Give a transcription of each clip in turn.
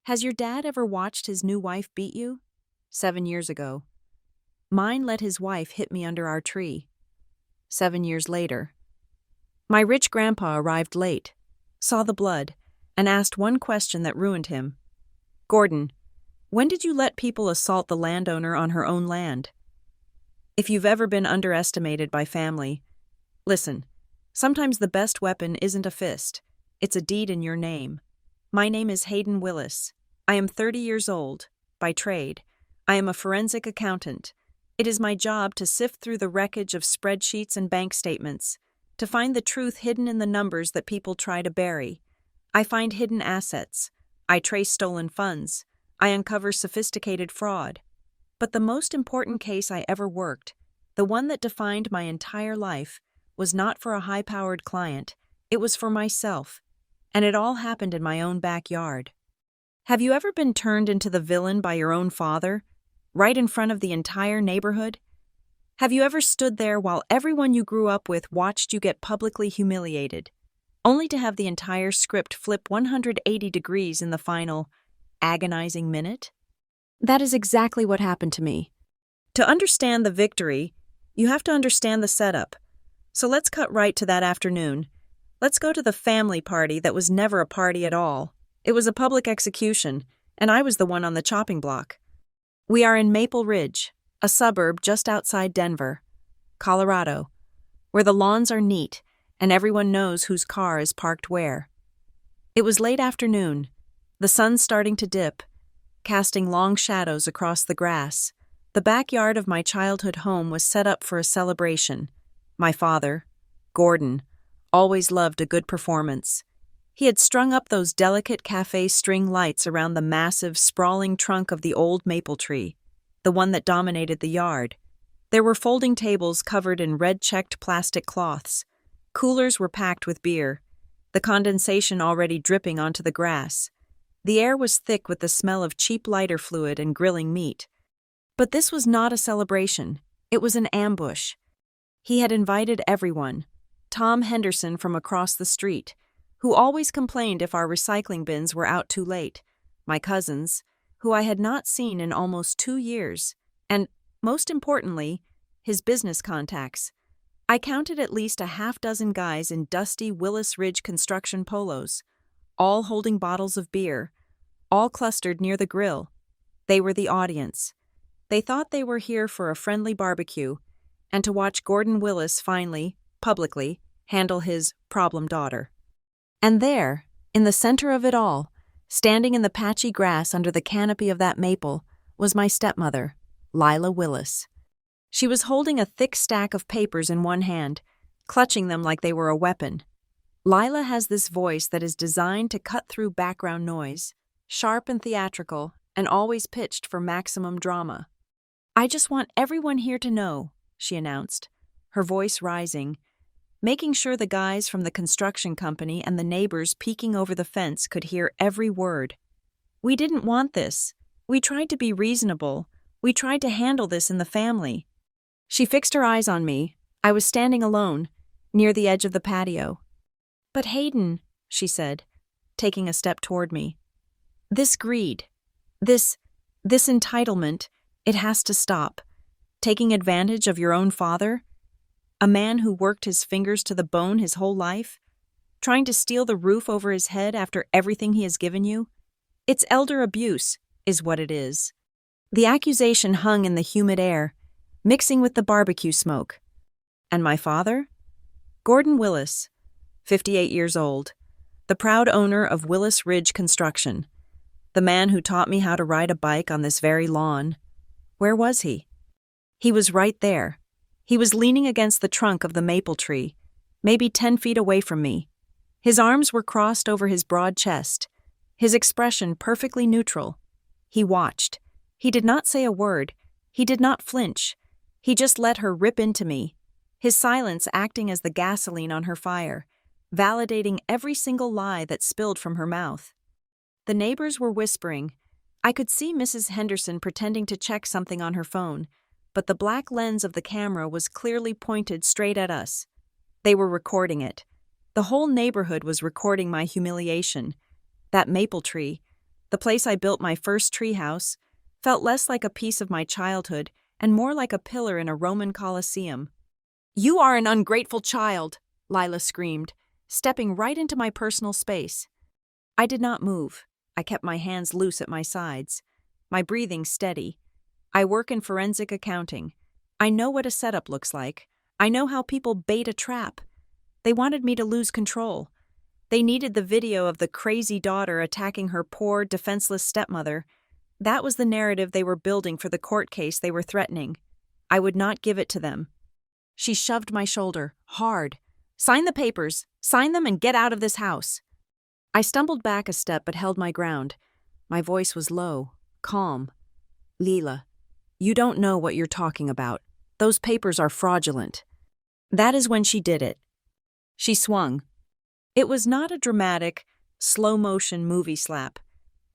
Has your dad ever watched his new wife beat you? 7 years ago. Mine let his wife hit me under our tree. 7 years later. My rich grandpa arrived late, saw the blood, and asked one question that ruined him. Gordon, when did you let people assault the landowner on her own land? If you've ever been underestimated by family, listen, sometimes the best weapon isn't a fist, it's a deed in your name. My name is Hayden Willis. I am 30 years old, by trade. I am a forensic accountant. It is my job to sift through the wreckage of spreadsheets and bank statements, to find the truth hidden in the numbers that people try to bury. I find hidden assets. I trace stolen funds. I uncover sophisticated fraud. But the most important case I ever worked, the one that defined my entire life, was not for a high-powered client. It was for myself. And it all happened in my own backyard. Have you ever been turned into the villain by your own father, right in front of the entire neighborhood? Have you ever stood there while everyone you grew up with watched you get publicly humiliated, only to have the entire script flip 180 degrees in the final, agonizing minute? That is exactly what happened to me. To understand the victory, you have to understand the setup. So let's cut right to that afternoon. Let's go to the family party that was never a party at all. It was a public execution, and I was the one on the chopping block. We are in Maple Ridge, a suburb just outside Denver, Colorado, where the lawns are neat and everyone knows whose car is parked where. It was late afternoon, the sun starting to dip, casting long shadows across the grass. The backyard of my childhood home was set up for a celebration. My father, Gordon, always loved a good performance. He had strung up those delicate cafe string lights around the massive, sprawling trunk of the old maple tree, the one that dominated the yard. There were folding tables covered in red-checked plastic cloths. Coolers were packed with beer, the condensation already dripping onto the grass. The air was thick with the smell of cheap lighter fluid and grilling meat. But this was not a celebration. It was an ambush. He had invited everyone. Tom Henderson from across the street, who always complained if our recycling bins were out too late, my cousins, who I had not seen in almost 2 years, and, most importantly, his business contacts. I counted at least a half-dozen guys in dusty Willis Ridge construction polos, all holding bottles of beer, all clustered near the grill. They were the audience. They thought they were here for a friendly barbecue, and to watch Gordon Willis finally, publicly, handle his problem daughter. And there, in the center of it all, standing in the patchy grass under the canopy of that maple, was my stepmother, Lila Willis. She was holding a thick stack of papers in one hand, clutching them like they were a weapon. Lila has this voice that is designed to cut through background noise, sharp and theatrical, and always pitched for maximum drama. "I just want everyone here to know," she announced, her voice rising, making sure the guys from the construction company and the neighbors peeking over the fence could hear every word. "We didn't want this. We tried to be reasonable. We tried to handle this in the family." She fixed her eyes on me. I was standing alone, near the edge of the patio. "But Hayden," she said, taking a step toward me, "this greed, this entitlement, it has to stop. Taking advantage of your own father, a man who worked his fingers to the bone his whole life, trying to steal the roof over his head after everything he has given you. It's elder abuse, is what it is." The accusation hung in the humid air, mixing with the barbecue smoke. And my father? Gordon Willis, 58 years old, the proud owner of Willis Ridge Construction, the man who taught me how to ride a bike on this very lawn. Where was he? He was right there. He was leaning against the trunk of the maple tree, maybe 10 feet away from me. His arms were crossed over his broad chest, his expression perfectly neutral. He watched. He did not say a word. He did not flinch. He just let her rip into me, his silence acting as the gasoline on her fire, validating every single lie that spilled from her mouth. The neighbors were whispering. I could see Mrs. Henderson pretending to check something on her phone, but the black lens of the camera was clearly pointed straight at us. They were recording it. The whole neighborhood was recording my humiliation. That maple tree, The place I built my first treehouse felt less like a piece of my childhood and more like a pillar in a Roman Colosseum. "You are an ungrateful child," Lila screamed, stepping right into my personal space. I did not move. I kept my hands loose at my sides, my breathing steady. I work in forensic accounting. I know what a setup looks like. I know how people bait a trap. They wanted me to lose control. They needed the video of the crazy daughter attacking her poor, defenseless stepmother. That was the narrative they were building for the court case they were threatening. I would not give it to them. She shoved my shoulder, hard. "Sign the papers. Sign them and get out of this house." I stumbled back a step but held my ground. My voice was low, calm. "Lila, you don't know what you're talking about. Those papers are fraudulent." That is when she did it. She swung. It was not a dramatic, slow-motion movie slap.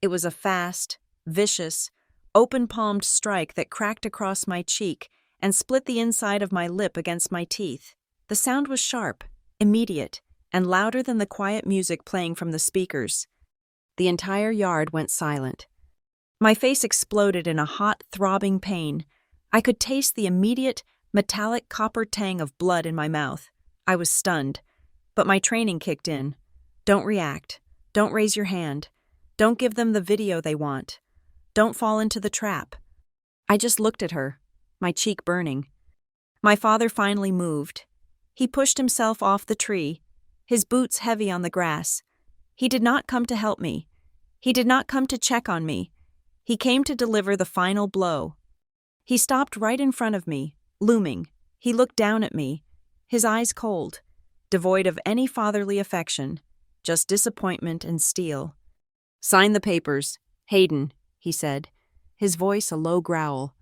It was a fast, vicious, open-palmed strike that cracked across my cheek and split the inside of my lip against my teeth. The sound was sharp, immediate, and louder than the quiet music playing from the speakers. The entire yard went silent. My face exploded in a hot, throbbing pain. I could taste the immediate, metallic copper tang of blood in my mouth. I was stunned, but my training kicked in. Don't react. Don't raise your hand. Don't give them the video they want. Don't fall into the trap. I just looked at her, my cheek burning. My father finally moved. He pushed himself off the tree, his boots heavy on the grass. He did not come to help me. He did not come to check on me. He came to deliver the final blow. He stopped right in front of me, looming. He looked down at me, his eyes cold, devoid of any fatherly affection, just disappointment and steel. "Sign the papers, Hayden," he said, his voice a low growl.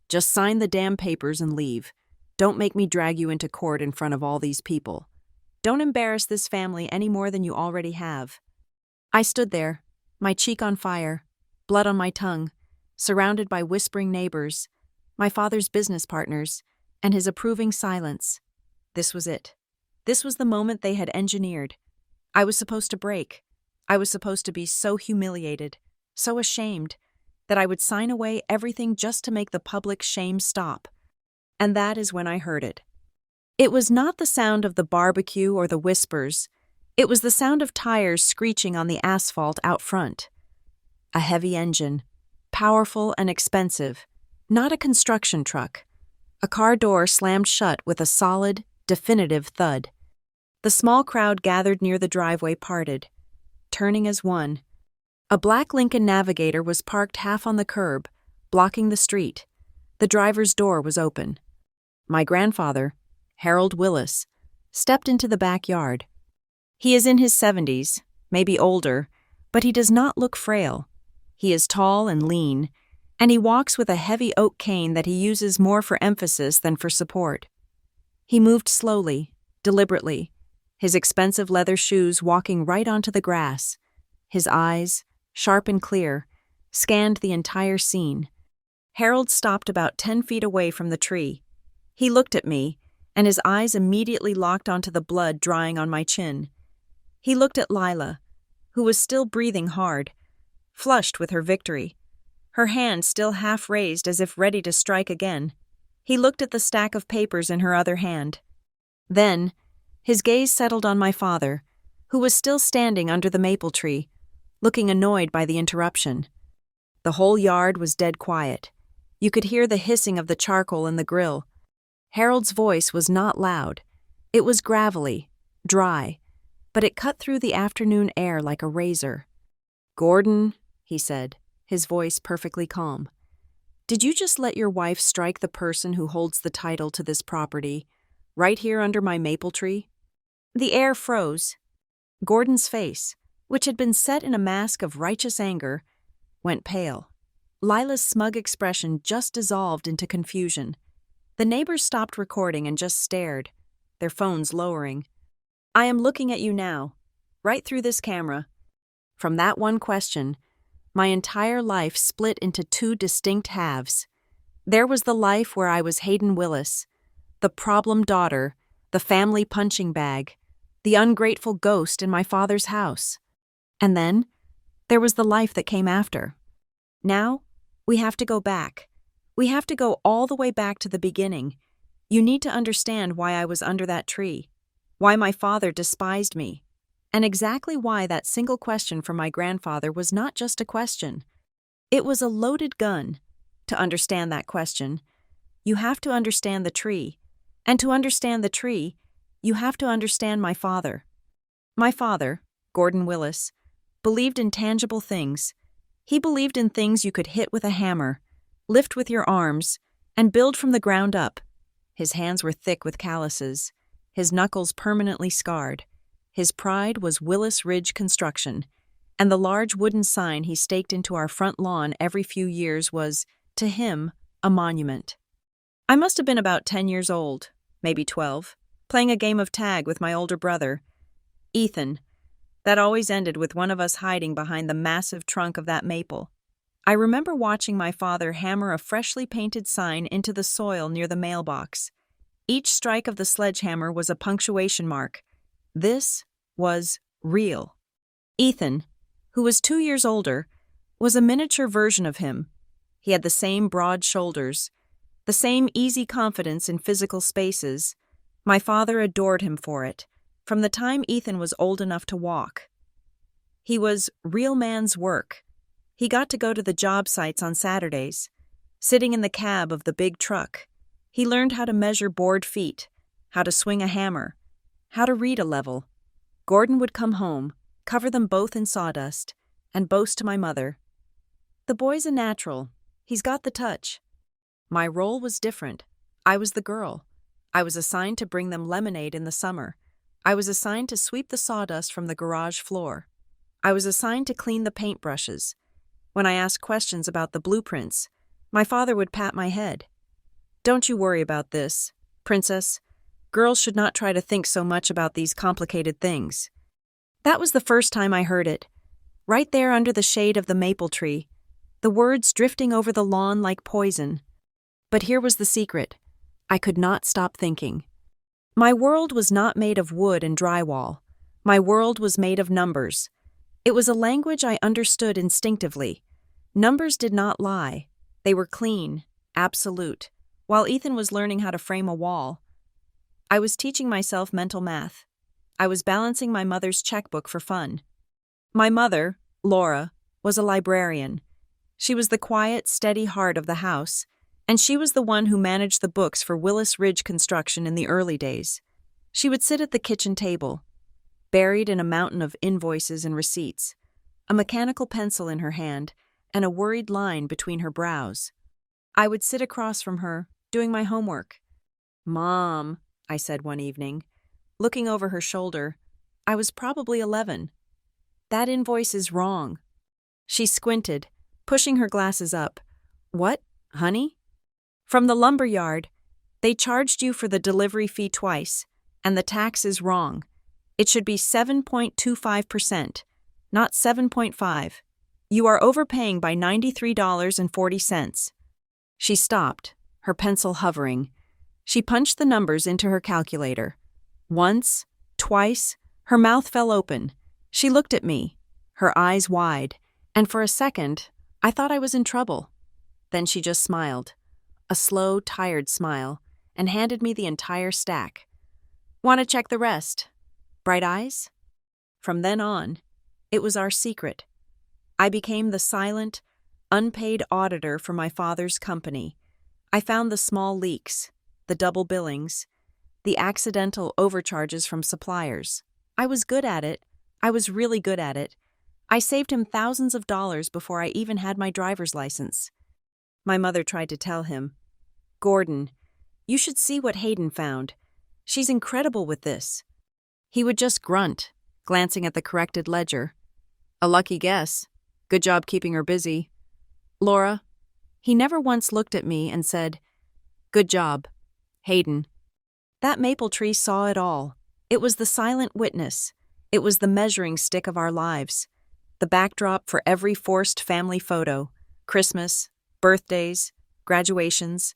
"Just sign the damn papers and leave. Don't make me drag you into court in front of all these people. Don't embarrass this family any more than you already have." I stood there, my cheek on fire, blood on my tongue, surrounded by whispering neighbors, my father's business partners, and his approving silence. This was it. This was the moment they had engineered. I was supposed to break. I was supposed to be so humiliated, so ashamed, that I would sign away everything just to make the public shame stop. And that is when I heard it. It was not the sound of the barbecue or the whispers. It was the sound of tires screeching on the asphalt out front. A heavy engine, powerful and expensive, not a construction truck. A car door slammed shut with a solid, definitive thud. The small crowd gathered near the driveway parted, turning as one. A black Lincoln Navigator was parked half on the curb, blocking the street. The driver's door was open. My grandfather, Harold Willis, stepped into the backyard. He is in his 70s, maybe older, but he does not look frail. He is tall and lean, and he walks with a heavy oak cane that he uses more for emphasis than for support. He moved slowly, deliberately, his expensive leather shoes walking right onto the grass. His eyes, sharp and clear, scanned the entire scene. Harold stopped about 10 feet away from the tree. He looked at me, and his eyes immediately locked onto the blood drying on my chin. He looked at Lila, who was still breathing hard, flushed with her victory, her hand still half raised as if ready to strike again. He looked at the stack of papers in her other hand. Then, his gaze settled on my father, who was still standing under the maple tree, looking annoyed by the interruption. The whole yard was dead quiet. You could hear the hissing of the charcoal in the grill. Harold's voice was not loud. It was gravelly, dry, but it cut through the afternoon air like a razor. "Gordon," he said, his voice perfectly calm, "did you just let your wife strike the person who holds the title to this property, right here under my maple tree?" The air froze. Gordon's face, which had been set in a mask of righteous anger, went pale. Lila's smug expression just dissolved into confusion. The neighbors stopped recording and just stared, their phones lowering. "I am looking at you now, right through this camera." From that one question, my entire life split into two distinct halves. There was the life where I was Hayden Willis, the problem daughter, the family punching bag, the ungrateful ghost in my father's house. And then, There was the life that came after. Now, we have to go back. We have to go all the way back to the beginning. You need to understand why I was under that tree, why my father despised me, and exactly why that single question from my grandfather was not just a question. It was a loaded gun. To understand that question, you have to understand the tree. And to understand the tree, you have to understand my father. My father, Gordon Willis, believed in tangible things. He believed in things you could hit with a hammer, lift with your arms, and build from the ground up. His hands were thick with calluses, his knuckles permanently scarred. His pride was Willis Ridge Construction, and the large wooden sign he staked into our front lawn every few years was, to him, a monument. I must have been about 10 years old, maybe 12, playing a game of tag with my older brother, Ethan. That always ended with one of us hiding behind the massive trunk of that maple. I remember watching my father hammer a freshly painted sign into the soil near the mailbox. Each strike of the sledgehammer was a punctuation mark. This was real. Ethan, who was 2 years older, was a miniature version of him. He had the same broad shoulders, the same easy confidence in physical spaces. My father adored him for it, from the time Ethan was old enough to walk. He was real man's work. He got to go to the job sites on Saturdays. Sitting in the cab of the big truck, he learned how to measure board feet, how to swing a hammer, how to read a level. Gordon would come home, cover them both in sawdust, and boast to my mother, "The boy's a natural. He's got the touch." My role was different. I was the girl. I was assigned to bring them lemonade in the summer. I was assigned to sweep the sawdust from the garage floor. I was assigned to clean the paintbrushes. When I asked questions about the blueprints, my father would pat my head. "Don't you worry about this, Princess. Girls should not try to think so much about these complicated things." That was the first time I heard it. Right there under the shade of the maple tree, the words drifting over the lawn like poison. But here was the secret. I could not stop thinking. My world was not made of wood and drywall. My world was made of numbers. It was a language I understood instinctively. Numbers did not lie. They were clean, absolute. While Ethan was learning how to frame a wall, I was teaching myself mental math. I was balancing my mother's checkbook for fun. My mother, Laura, was a librarian. She was the quiet, steady heart of the house, and she was the one who managed the books for Willis Ridge Construction in the early days. She would sit at the kitchen table, buried in a mountain of invoices and receipts, a mechanical pencil in her hand, and a worried line between her brows. I would sit across from her, doing my homework. "Mom," I said one evening, looking over her shoulder. I was probably 11. "That invoice is wrong." She squinted, pushing her glasses up. "What, honey?" "From the lumber yard. They charged you for the delivery fee twice, and the tax is wrong. It should be 7.25%, not 7.5. You are overpaying by $93.40. She stopped, her pencil hovering. She punched the numbers into her calculator. Once, twice, her mouth fell open. She looked at me, her eyes wide, and for a second, I thought I was in trouble. Then she just smiled, a slow, tired smile, and handed me the entire stack. "Want to check the rest? Bright eyes?" From then on, it was our secret. I became the silent, unpaid auditor for my father's company. I found the small leaks, the double billings, the accidental overcharges from suppliers. I was good at it. I was really good at it. I saved him thousands of dollars before I even had my driver's license. My mother tried to tell him, "Gordon, you should see what Hayden found. She's incredible with this." He would just grunt, glancing at the corrected ledger. "A lucky guess. Good job keeping her busy." "Laura." He never once looked at me and said, "Good job, Hayden." That maple tree saw it all. It was the silent witness. It was the measuring stick of our lives. The backdrop for every forced family photo, Christmas, birthdays, graduations,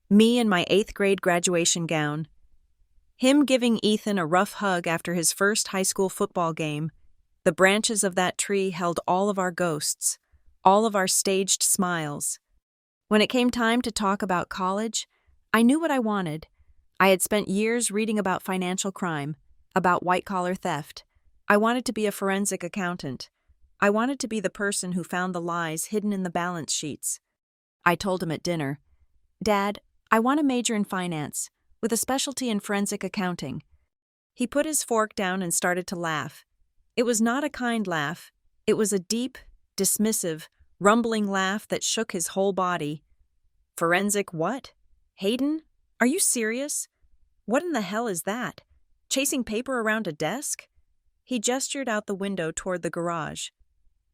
me in my 8th grade graduation gown, him giving Ethan a rough hug after his first high school football game, The branches of that tree held all of our ghosts, all of our staged smiles. When it came time to talk about college, I knew what I wanted. I had spent years reading about financial crime, about white-collar theft. I wanted to be a forensic accountant. I wanted to be the person who found the lies hidden in the balance sheets. I told him at dinner, "Dad, I want to major in finance, with a specialty in forensic accounting." He put his fork down and started to laugh. It was not a kind laugh. It was a deep, dismissive, rumbling laugh that shook his whole body. "Forensic what? Hayden? Are you serious? What in the hell is that? Chasing paper around a desk?" He gestured out the window toward the garage.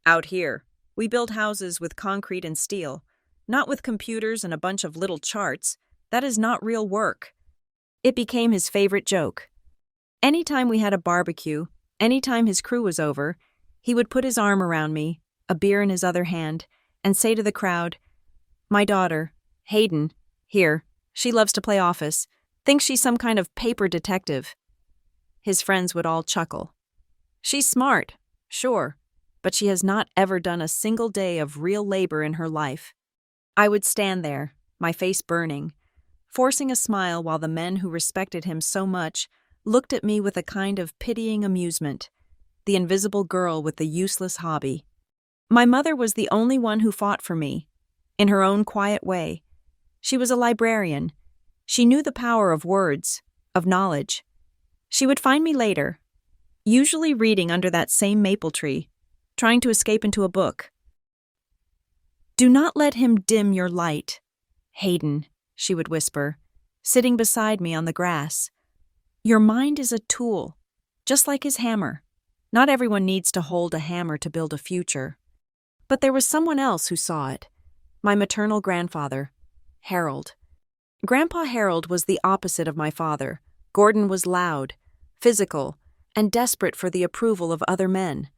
"Out here, we build houses with concrete and steel, not with computers and a bunch of little charts. That is not real work." It became his favorite joke. Anytime we had a barbecue, anytime his crew was over, he would put his arm around me, a beer in his other hand, and say to the crowd, "My daughter, Hayden, here, she loves to play office, thinks she's some kind of paper detective." His friends would all chuckle. "She's smart, sure, but she has not ever done a single day of real labor in her life." I would stand there, my face burning, forcing a smile while the men who respected him so much looked at me with a kind of pitying amusement, the invisible girl with the useless hobby. My mother was the only one who fought for me, in her own quiet way. She was a librarian. She knew the power of words, of knowledge. She would find me later, usually reading under that same maple tree, trying to escape into a book. "Do not let him dim your light, Hayden," she would whisper, sitting beside me on the grass. "Your mind is a tool, just like his hammer. Not everyone needs to hold a hammer to build a future." But there was someone else who saw it. My maternal grandfather, Harold. Grandpa Harold was the opposite of my father. Gordon was loud, physical, and desperate for the approval of other men.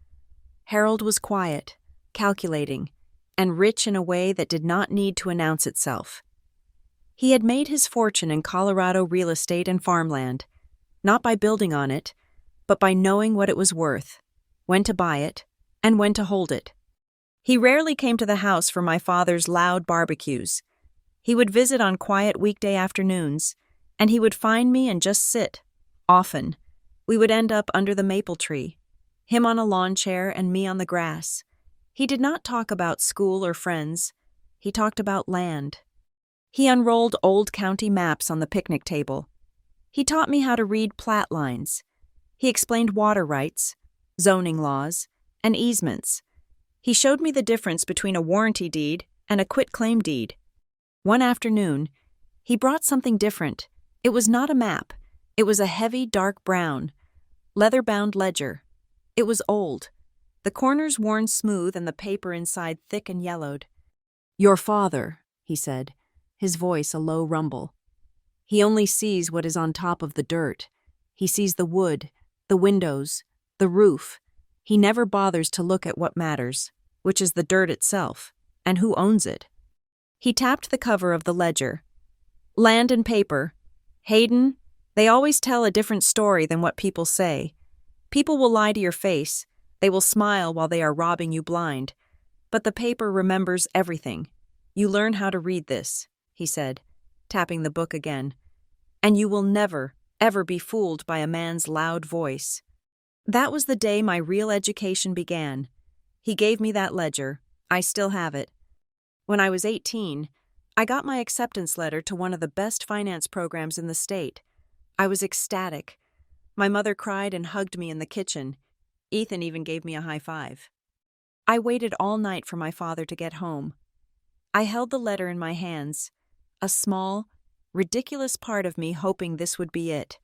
Harold was quiet, calculating, and rich in a way that did not need to announce itself. He had made his fortune in Colorado real estate and farmland, not by building on it, but by knowing what it was worth, when to buy it, and when to hold it. He rarely came to the house for my father's loud barbecues. He would visit on quiet weekday afternoons, and he would find me and just sit. Often, we would end up under the maple tree, him on a lawn chair and me on the grass. He did not talk about school or friends. He talked about land. He unrolled old county maps on the picnic table. He taught me how to read plat lines. He explained water rights, zoning laws, and easements. He showed me the difference between a warranty deed and a quitclaim deed. One afternoon, he brought something different. It was not a map. It was a heavy, dark brown, leather-bound ledger. It was old, the corners worn smooth and the paper inside thick and yellowed. "Your father," he said, his voice a low rumble. "He only sees what is on top of the dirt. He sees the wood, the windows, the roof. He never bothers to look at what matters, which is the dirt itself, and who owns it." He tapped the cover of the ledger. "Land and paper. Hayden, they always tell a different story than what people say. People will lie to your face. They will smile while they are robbing you blind. But the paper remembers everything. You learn how to read this," he said, tapping the book again. "And you will never, ever be fooled by a man's loud voice." That was the day my real education began. He gave me that ledger. I still have it. When I was 18, I got my acceptance letter to one of the best finance programs in the state. I was ecstatic. My mother cried and hugged me in the kitchen. Ethan even gave me a high five. I waited all night for my father to get home. I held the letter in my hands, a small, ridiculous part of me hoping this would be it.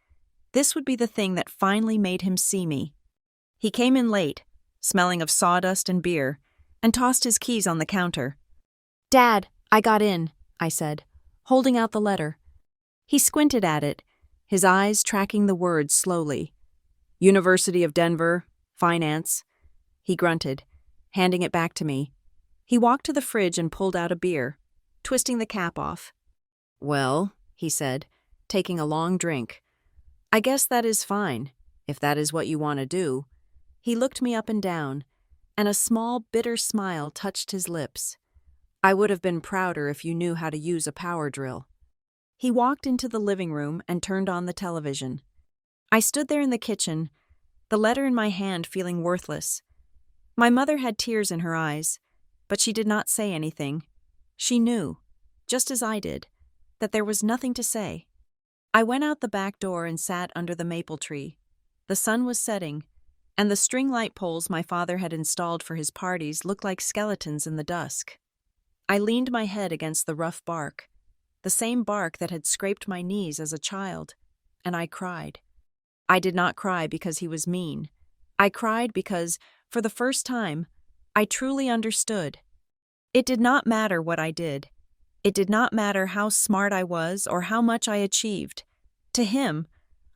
This would be the thing that finally made him see me. He came in late, smelling of sawdust and beer, and tossed his keys on the counter. "Dad, I got in," I said, holding out the letter. He squinted at it, his eyes tracking the words slowly. "University of Denver, finance," he grunted, handing it back to me. He walked to the fridge and pulled out a beer, twisting the cap off. "Well," he said, taking a long drink, "I guess that is fine, if that is what you want to do. He looked me up and down, and a small, bitter smile touched his lips. I would have been prouder if you knew how to use a power drill. He walked into the living room and turned on the television. I stood there in the kitchen, the letter in my hand feeling worthless. My mother had tears in her eyes, but she did not say anything. She knew, just as I did, that there was nothing to say. I went out the back door and sat under the maple tree. The sun was setting, and the string light poles my father had installed for his parties looked like skeletons in the dusk. I leaned my head against the rough bark, the same bark that had scraped my knees as a child, and I cried. I did not cry because he was mean. I cried because, for the first time, I truly understood. It did not matter what I did. It did not matter how smart I was or how much I achieved. To him,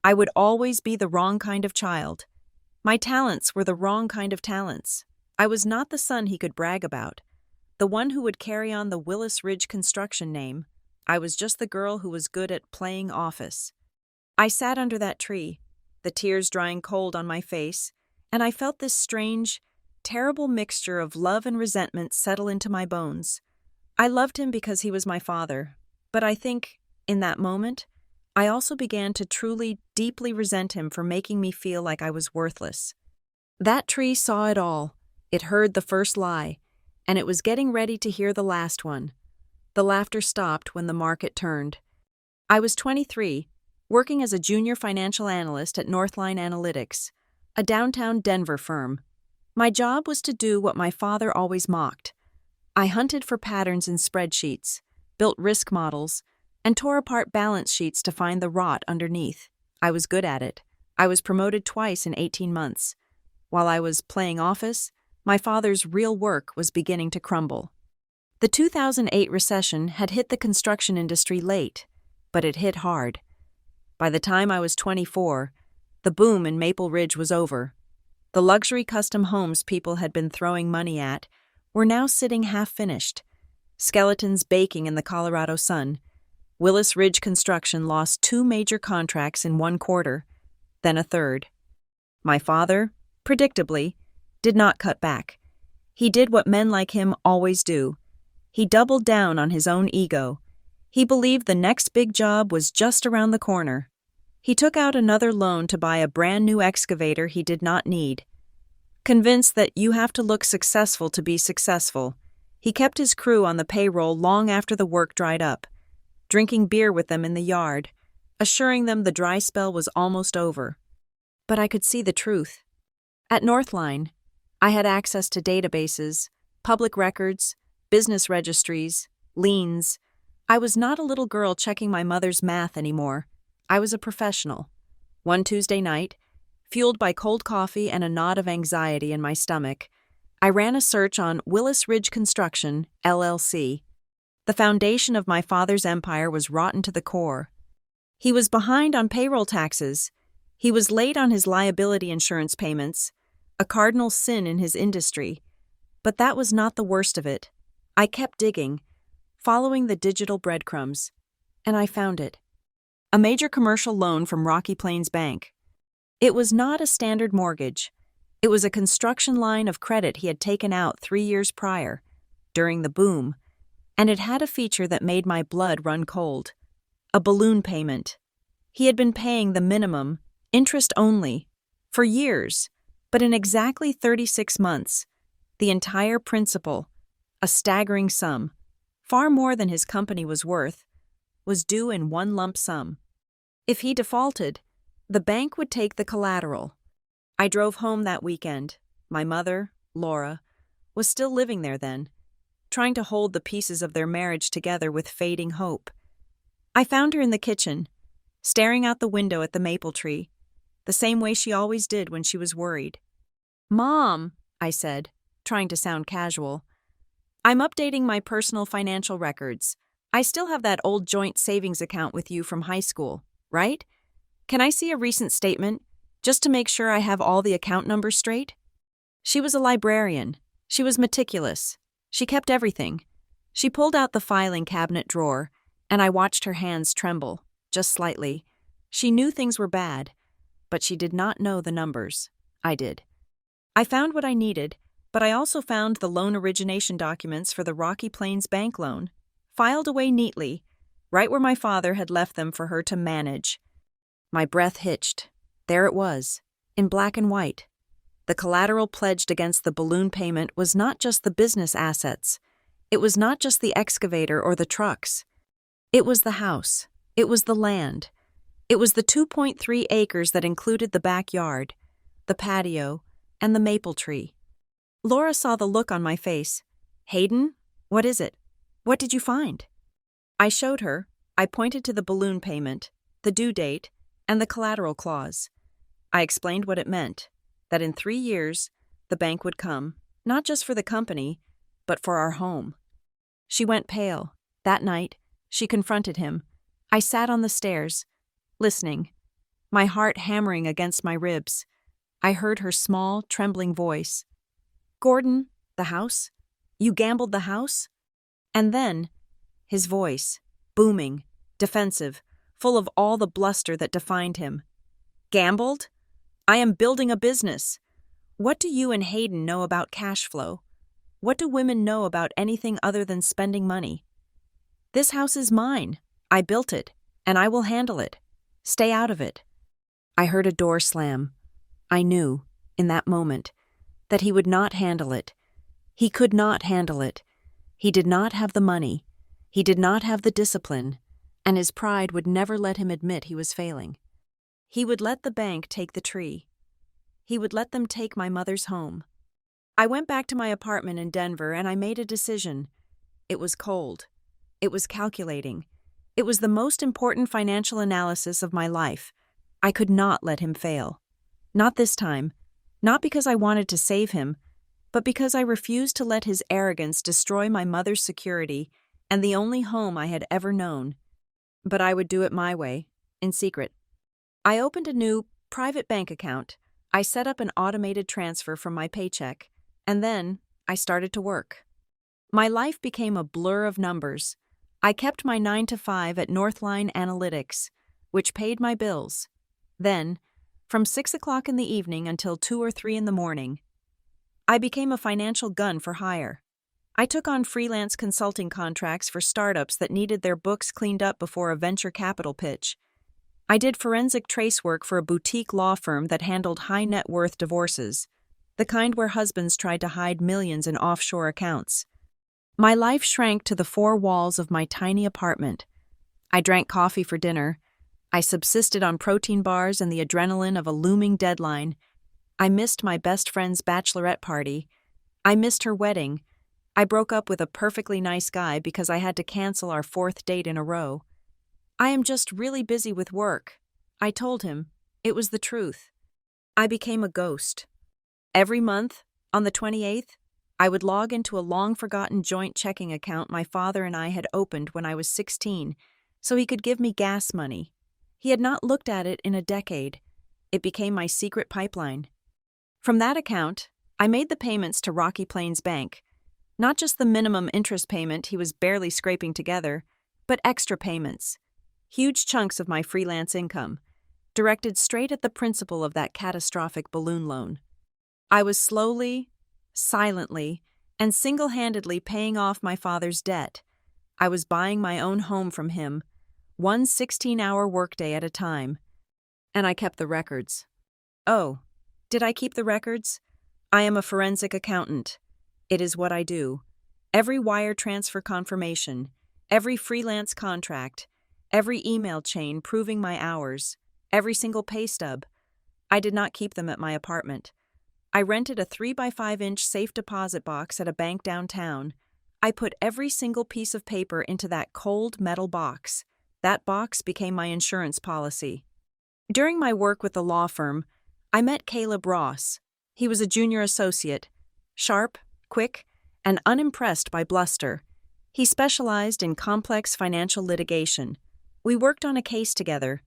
I would always be the wrong kind of child. My talents were the wrong kind of talents. I was not the son he could brag about, the one who would carry on the Willis Ridge construction name. I was just the girl who was good at playing office. I sat under that tree, the tears drying cold on my face, and I felt this strange, terrible mixture of love and resentment settle into my bones. I loved him because he was my father, but I think, in that moment, I also began to truly, deeply resent him for making me feel like I was worthless. That tree saw it all. It heard the first lie, and it was getting ready to hear the last one. The laughter stopped when the market turned. I was 23, working as a junior financial analyst at Northline Analytics, a downtown Denver firm. My job was to do what my father always mocked. I hunted for patterns in spreadsheets, built risk models, and tore apart balance sheets to find the rot underneath. I was good at it. I was promoted twice in 18 months. While I was playing office, my father's real work was beginning to crumble. The 2008 recession had hit the construction industry late, but it hit hard. By the time I was 24, the boom in Maple Ridge was over. The luxury custom homes people had been throwing money at were now sitting half-finished, skeletons baking in the Colorado sun. Willis Ridge Construction lost 2 major contracts in 1 quarter, then a third. My father, predictably, did not cut back. He did what men like him always do. He doubled down on his own ego. He believed the next big job was just around the corner. He took out another loan to buy a brand new excavator he did not need. Convinced that you have to look successful to be successful, he kept his crew on the payroll long after the work dried up, drinking beer with them in the yard, assuring them the dry spell was almost over. But I could see the truth. At Northline, I had access to databases, public records, business registries, liens. I was not a little girl checking my mother's math anymore. I was a professional. One Tuesday night, fueled by cold coffee and a knot of anxiety in my stomach, I ran a search on Willis Ridge Construction, LLC. The foundation of my father's empire was rotten to the core. He was behind on payroll taxes. He was late on his liability insurance payments, a cardinal sin in his industry. But that was not the worst of it. I kept digging, following the digital breadcrumbs, and I found it. A major commercial loan from Rocky Plains Bank. It was not a standard mortgage. It was a construction line of credit he had taken out 3 years prior, during the boom, and it had a feature that made my blood run cold. A balloon payment. He had been paying the minimum, interest only, for years, but in exactly 36 months, the entire principal, a staggering sum, far more than his company was worth, was due in one lump sum. If he defaulted, the bank would take the collateral. I drove home that weekend. My mother, Laura, was still living there then, trying to hold the pieces of their marriage together with fading hope. I found her in the kitchen, staring out the window at the maple tree, the same way she always did when she was worried. "Mom," I said, trying to sound casual, "I'm updating my personal financial records. I still have that old joint savings account with you from high school, right? Can I see a recent statement, just to make sure I have all the account numbers straight?" She was a librarian. She was meticulous. She kept everything. She pulled out the filing cabinet drawer, and I watched her hands tremble, just slightly. She knew things were bad, but she did not know the numbers. I did. I found what I needed, but I also found the loan origination documents for the Rocky Plains bank loan, filed away neatly, right where my father had left them for her to manage. My breath hitched. There it was, in black and white. The collateral pledged against the balloon payment was not just the business assets. It was not just the excavator or the trucks. It was the house. It was the land. It was the 2.3 acres that included the backyard, the patio, and the maple tree. Laura saw the look on my face. "Hayden, what is it? What did you find?" I showed her. I pointed to the balloon payment, the due date, and the collateral clause. I explained what it meant, that in 3 years, the bank would come, not just for the company, but for our home. She went pale. That night, she confronted him. I sat on the stairs, listening, my heart hammering against my ribs. I heard her small, trembling voice. "Gordon, the house? You gambled the house?" And then, his voice, booming, defensive, full of all the bluster that defined him. "Gambled? I am building a business. What do you and Hayden know about cash flow? What do women know about anything other than spending money? This house is mine. I built it, and I will handle it. Stay out of it." I heard a door slam. I knew, in that moment, that he would not handle it. He could not handle it. He did not have the money. He did not have the discipline, and his pride would never let him admit he was failing. He would let the bank take the tree. He would let them take my mother's home. I went back to my apartment in Denver and I made a decision. It was cold. It was calculating. It was the most important financial analysis of my life. I could not let him fail. Not this time. Not because I wanted to save him, but because I refused to let his arrogance destroy my mother's security and the only home I had ever known. But I would do it my way, in secret. I opened a new, private bank account. I set up an automated transfer from my paycheck, and then I started to work. My life became a blur of numbers. I kept my 9 to 5 at Northline Analytics, which paid my bills. Then, from 6 o'clock in the evening until 2 or 3 in the morning, I became a financial gun for hire. I took on freelance consulting contracts for startups that needed their books cleaned up before a venture capital pitch. I did forensic trace work for a boutique law firm that handled high-net-worth divorces, the kind where husbands tried to hide millions in offshore accounts. My life shrank to the 4 walls of my tiny apartment. I drank coffee for dinner. I subsisted on protein bars and the adrenaline of a looming deadline. I missed my best friend's bachelorette party. I missed her wedding. I broke up with a perfectly nice guy because I had to cancel our 4th date in a row. "I am just really busy with work," I told him. It was the truth. I became a ghost. Every month, on the 28th, I would log into a long-forgotten joint checking account my father and I had opened when I was 16, so he could give me gas money. He had not looked at it in a decade. It became my secret pipeline. From that account, I made the payments to Rocky Plains Bank. Not just the minimum interest payment he was barely scraping together, but extra payments. Huge chunks of my freelance income, directed straight at the principal of that catastrophic balloon loan. I was slowly, silently, and single-handedly paying off my father's debt. I was buying my own home from him, one 16-hour workday at a time. And I kept the records. Oh, did I keep the records? I am a forensic accountant. It is what I do. Every wire transfer confirmation, every freelance contract, every email chain proving my hours, every single pay stub. I did not keep them at my apartment. I rented a 3x5-inch safe deposit box at a bank downtown. I put every single piece of paper into that cold metal box. That box became my insurance policy. During my work with the law firm, I met Caleb Ross. He was a junior associate, sharp, quick, and unimpressed by bluster. He specialized in complex financial litigation. We worked on a case together,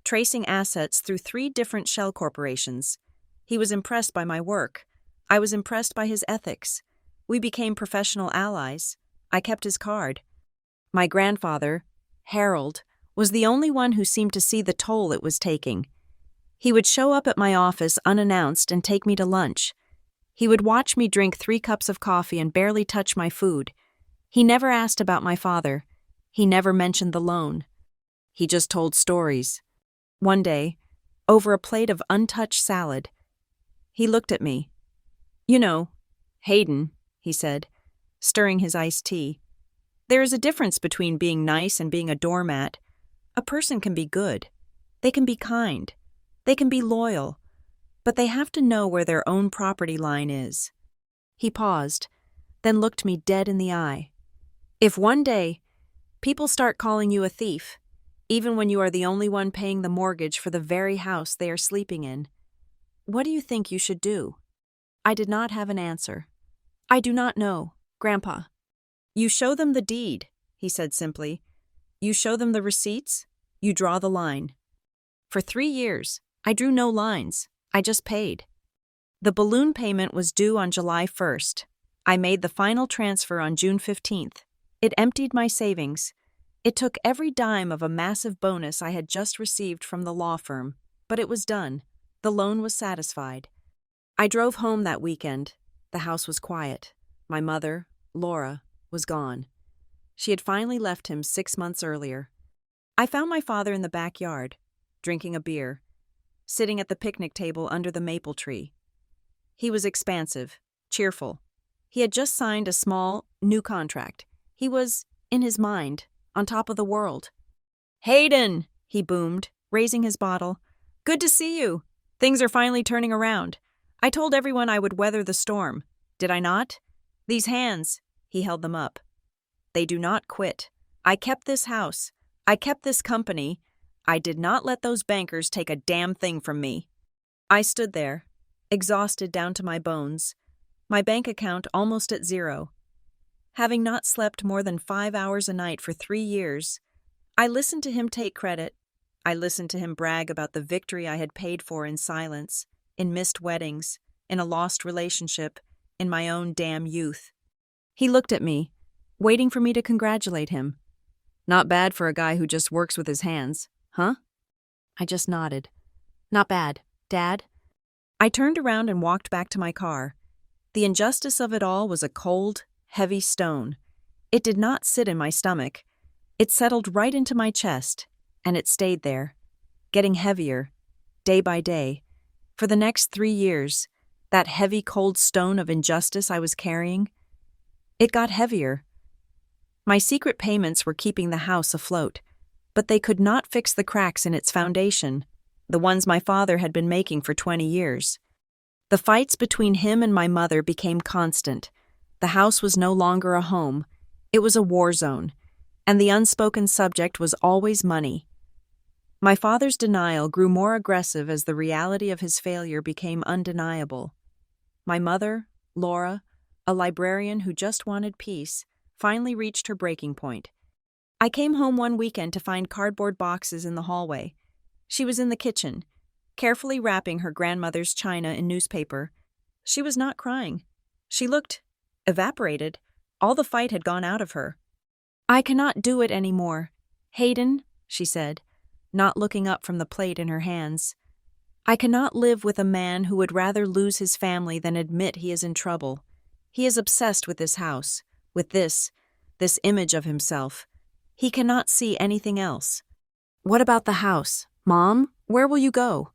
tracing assets through 3 different shell corporations. He was impressed by my work. I was impressed by his ethics. We became professional allies. I kept his card. My grandfather, Harold, was the only one who seemed to see the toll it was taking. He would show up at my office unannounced and take me to lunch. He would watch me drink 3 cups of coffee and barely touch my food. He never asked about my father. He never mentioned the loan. He just told stories. One day, over a plate of untouched salad, he looked at me. "You know, Hayden," he said, stirring his iced tea. "There is a difference between being nice and being a doormat. A person can be good. They can be kind. They can be loyal. But they have to know where their own property line is." He paused, then looked me dead in the eye. "If one day people start calling you a thief, even when you are the only one paying the mortgage for the very house they are sleeping in, what do you think you should do?" I did not have an answer. "I do not know, Grandpa." "You show them the deed," he said simply. "You show them the receipts. You draw the line." For 3 years, I drew no lines. I just paid. The balloon payment was due on July 1st. I made the final transfer on June 15th. It emptied my savings. It took every dime of a massive bonus I had just received from the law firm, but it was done. The loan was satisfied. I drove home that weekend. The house was quiet. My mother, Laura, was gone. She had finally left him 6 months earlier. I found my father in the backyard, drinking a beer, sitting at the picnic table under the maple tree. He was expansive, cheerful. He had just signed a small, new contract. He was, in his mind, on top of the world. "Hayden," he boomed, raising his bottle. "Good to see you. Things are finally turning around. I told everyone I would weather the storm. Did I not? These hands," he held them up. "They do not quit. I kept this house. I kept this company. I did not let those bankers take a damn thing from me." I stood there, exhausted down to my bones, my bank account almost at zero. Having not slept more than 5 hours a night for 3 years, I listened to him take credit. I listened to him brag about the victory I had paid for in silence, in missed weddings, in a lost relationship, in my own damn youth. He looked at me, waiting for me to congratulate him. "Not bad for a guy who just works with his hands, huh?" I just nodded. "Not bad, Dad." I turned around and walked back to my car. The injustice of it all was a cold, heavy stone. It did not sit in my stomach. It settled right into my chest, and it stayed there, getting heavier, day by day. For the next 3 years, that heavy, cold stone of injustice I was carrying, it got heavier. My secret payments were keeping the house afloat, but they could not fix the cracks in its foundation, the ones my father had been making for 20 years. The fights between him and my mother became constant. The house was no longer a home. It was a war zone, and the unspoken subject was always money. My father's denial grew more aggressive as the reality of his failure became undeniable. My mother, Laura, a librarian who just wanted peace, finally reached her breaking point. I came home one weekend to find cardboard boxes in the hallway. She was in the kitchen, carefully wrapping her grandmother's china in newspaper. She was not crying. She looked evaporated. All the fight had gone out of her. "I cannot do it anymore, Hayden," she said, not looking up from the plate in her hands. "I cannot live with a man who would rather lose his family than admit he is in trouble. He is obsessed with this house, with this image of himself. He cannot see anything else." "What about the house? Mom, where will you go?"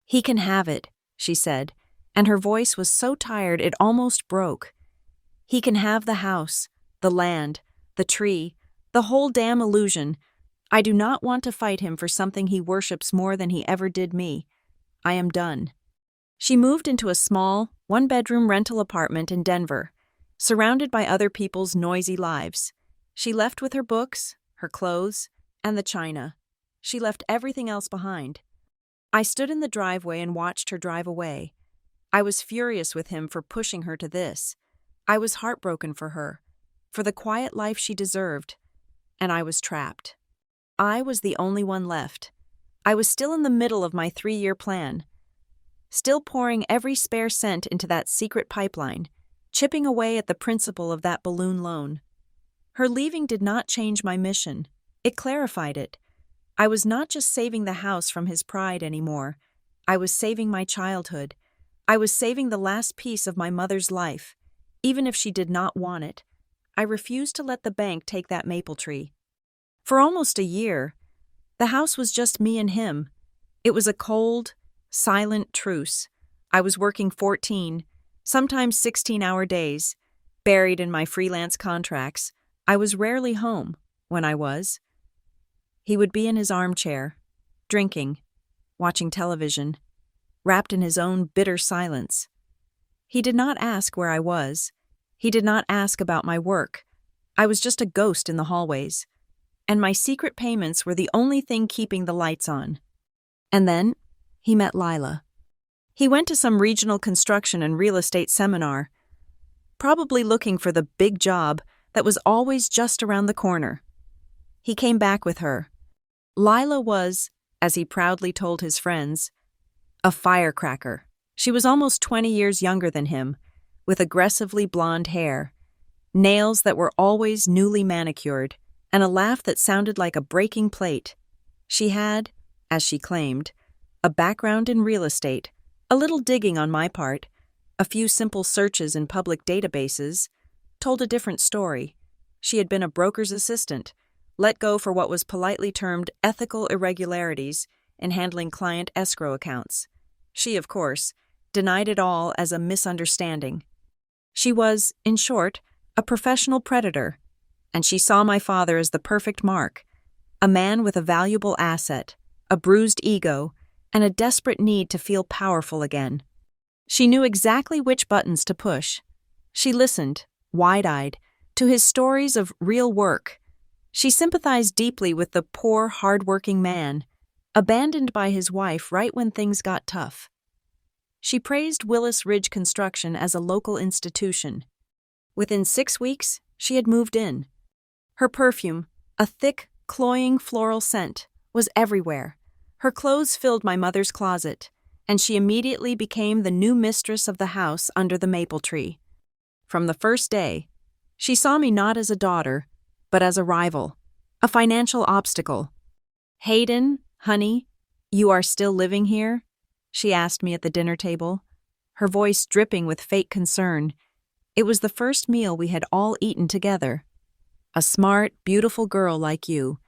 "He can have it," she said, and her voice was so tired it almost broke. "He can have the house, the land, the tree, the whole damn illusion. I do not want to fight him for something he worships more than he ever did me. I am done." She moved into a small, one-bedroom rental apartment in Denver, surrounded by other people's noisy lives. She left with her books, her clothes, and the china. She left everything else behind. I stood in the driveway and watched her drive away. I was furious with him for pushing her to this. I was heartbroken for her, for the quiet life she deserved, and I was trapped. I was the only one left. I was still in the middle of my 3-year plan, still pouring every spare cent into that secret pipeline, chipping away at the principal of that balloon loan. Her leaving did not change my mission. It clarified it. I was not just saving the house from his pride anymore. I was saving my childhood. I was saving the last piece of my mother's life. Even if she did not want it, I refused to let the bank take that maple tree. For almost a year, the house was just me and him. It was a cold, silent truce. I was working 14, sometimes 16-hour days, buried in my freelance contracts. I was rarely home when I was. He would be in his armchair, drinking, watching television, wrapped in his own bitter silence. He did not ask where I was. He did not ask about my work. I was just a ghost in the hallways, and my secret payments were the only thing keeping the lights on. And then he met Lila. He went to some regional construction and real estate seminar, probably looking for the big job that was always just around the corner. He came back with her. Lila was, as he proudly told his friends, a firecracker. She was almost 20 years younger than him, with aggressively blonde hair, nails that were always newly manicured, and a laugh that sounded like a breaking plate. She had, as she claimed, a background in real estate, a little digging on my part, a few simple searches in public databases, told a different story. She had been a broker's assistant, let go for what was politely termed ethical irregularities in handling client escrow accounts. She, of course, denied it all as a misunderstanding. She was, in short, a professional predator, and she saw my father as the perfect mark, a man with a valuable asset, a bruised ego, and a desperate need to feel powerful again. She knew exactly which buttons to push. She listened, wide-eyed, to his stories of real work. She sympathized deeply with the poor, hard-working man, abandoned by his wife right when things got tough. She praised Willis Ridge Construction as a local institution. Within 6 weeks, she had moved in. Her perfume, a thick, cloying floral scent, was everywhere. Her clothes filled my mother's closet, and she immediately became the new mistress of the house under the maple tree. From the first day, she saw me not as a daughter, but as a rival, a financial obstacle. "Hayden, honey, you are still living here?" she asked me at the dinner table, her voice dripping with fake concern. It was the first meal we had all eaten together. "A smart, beautiful girl like you.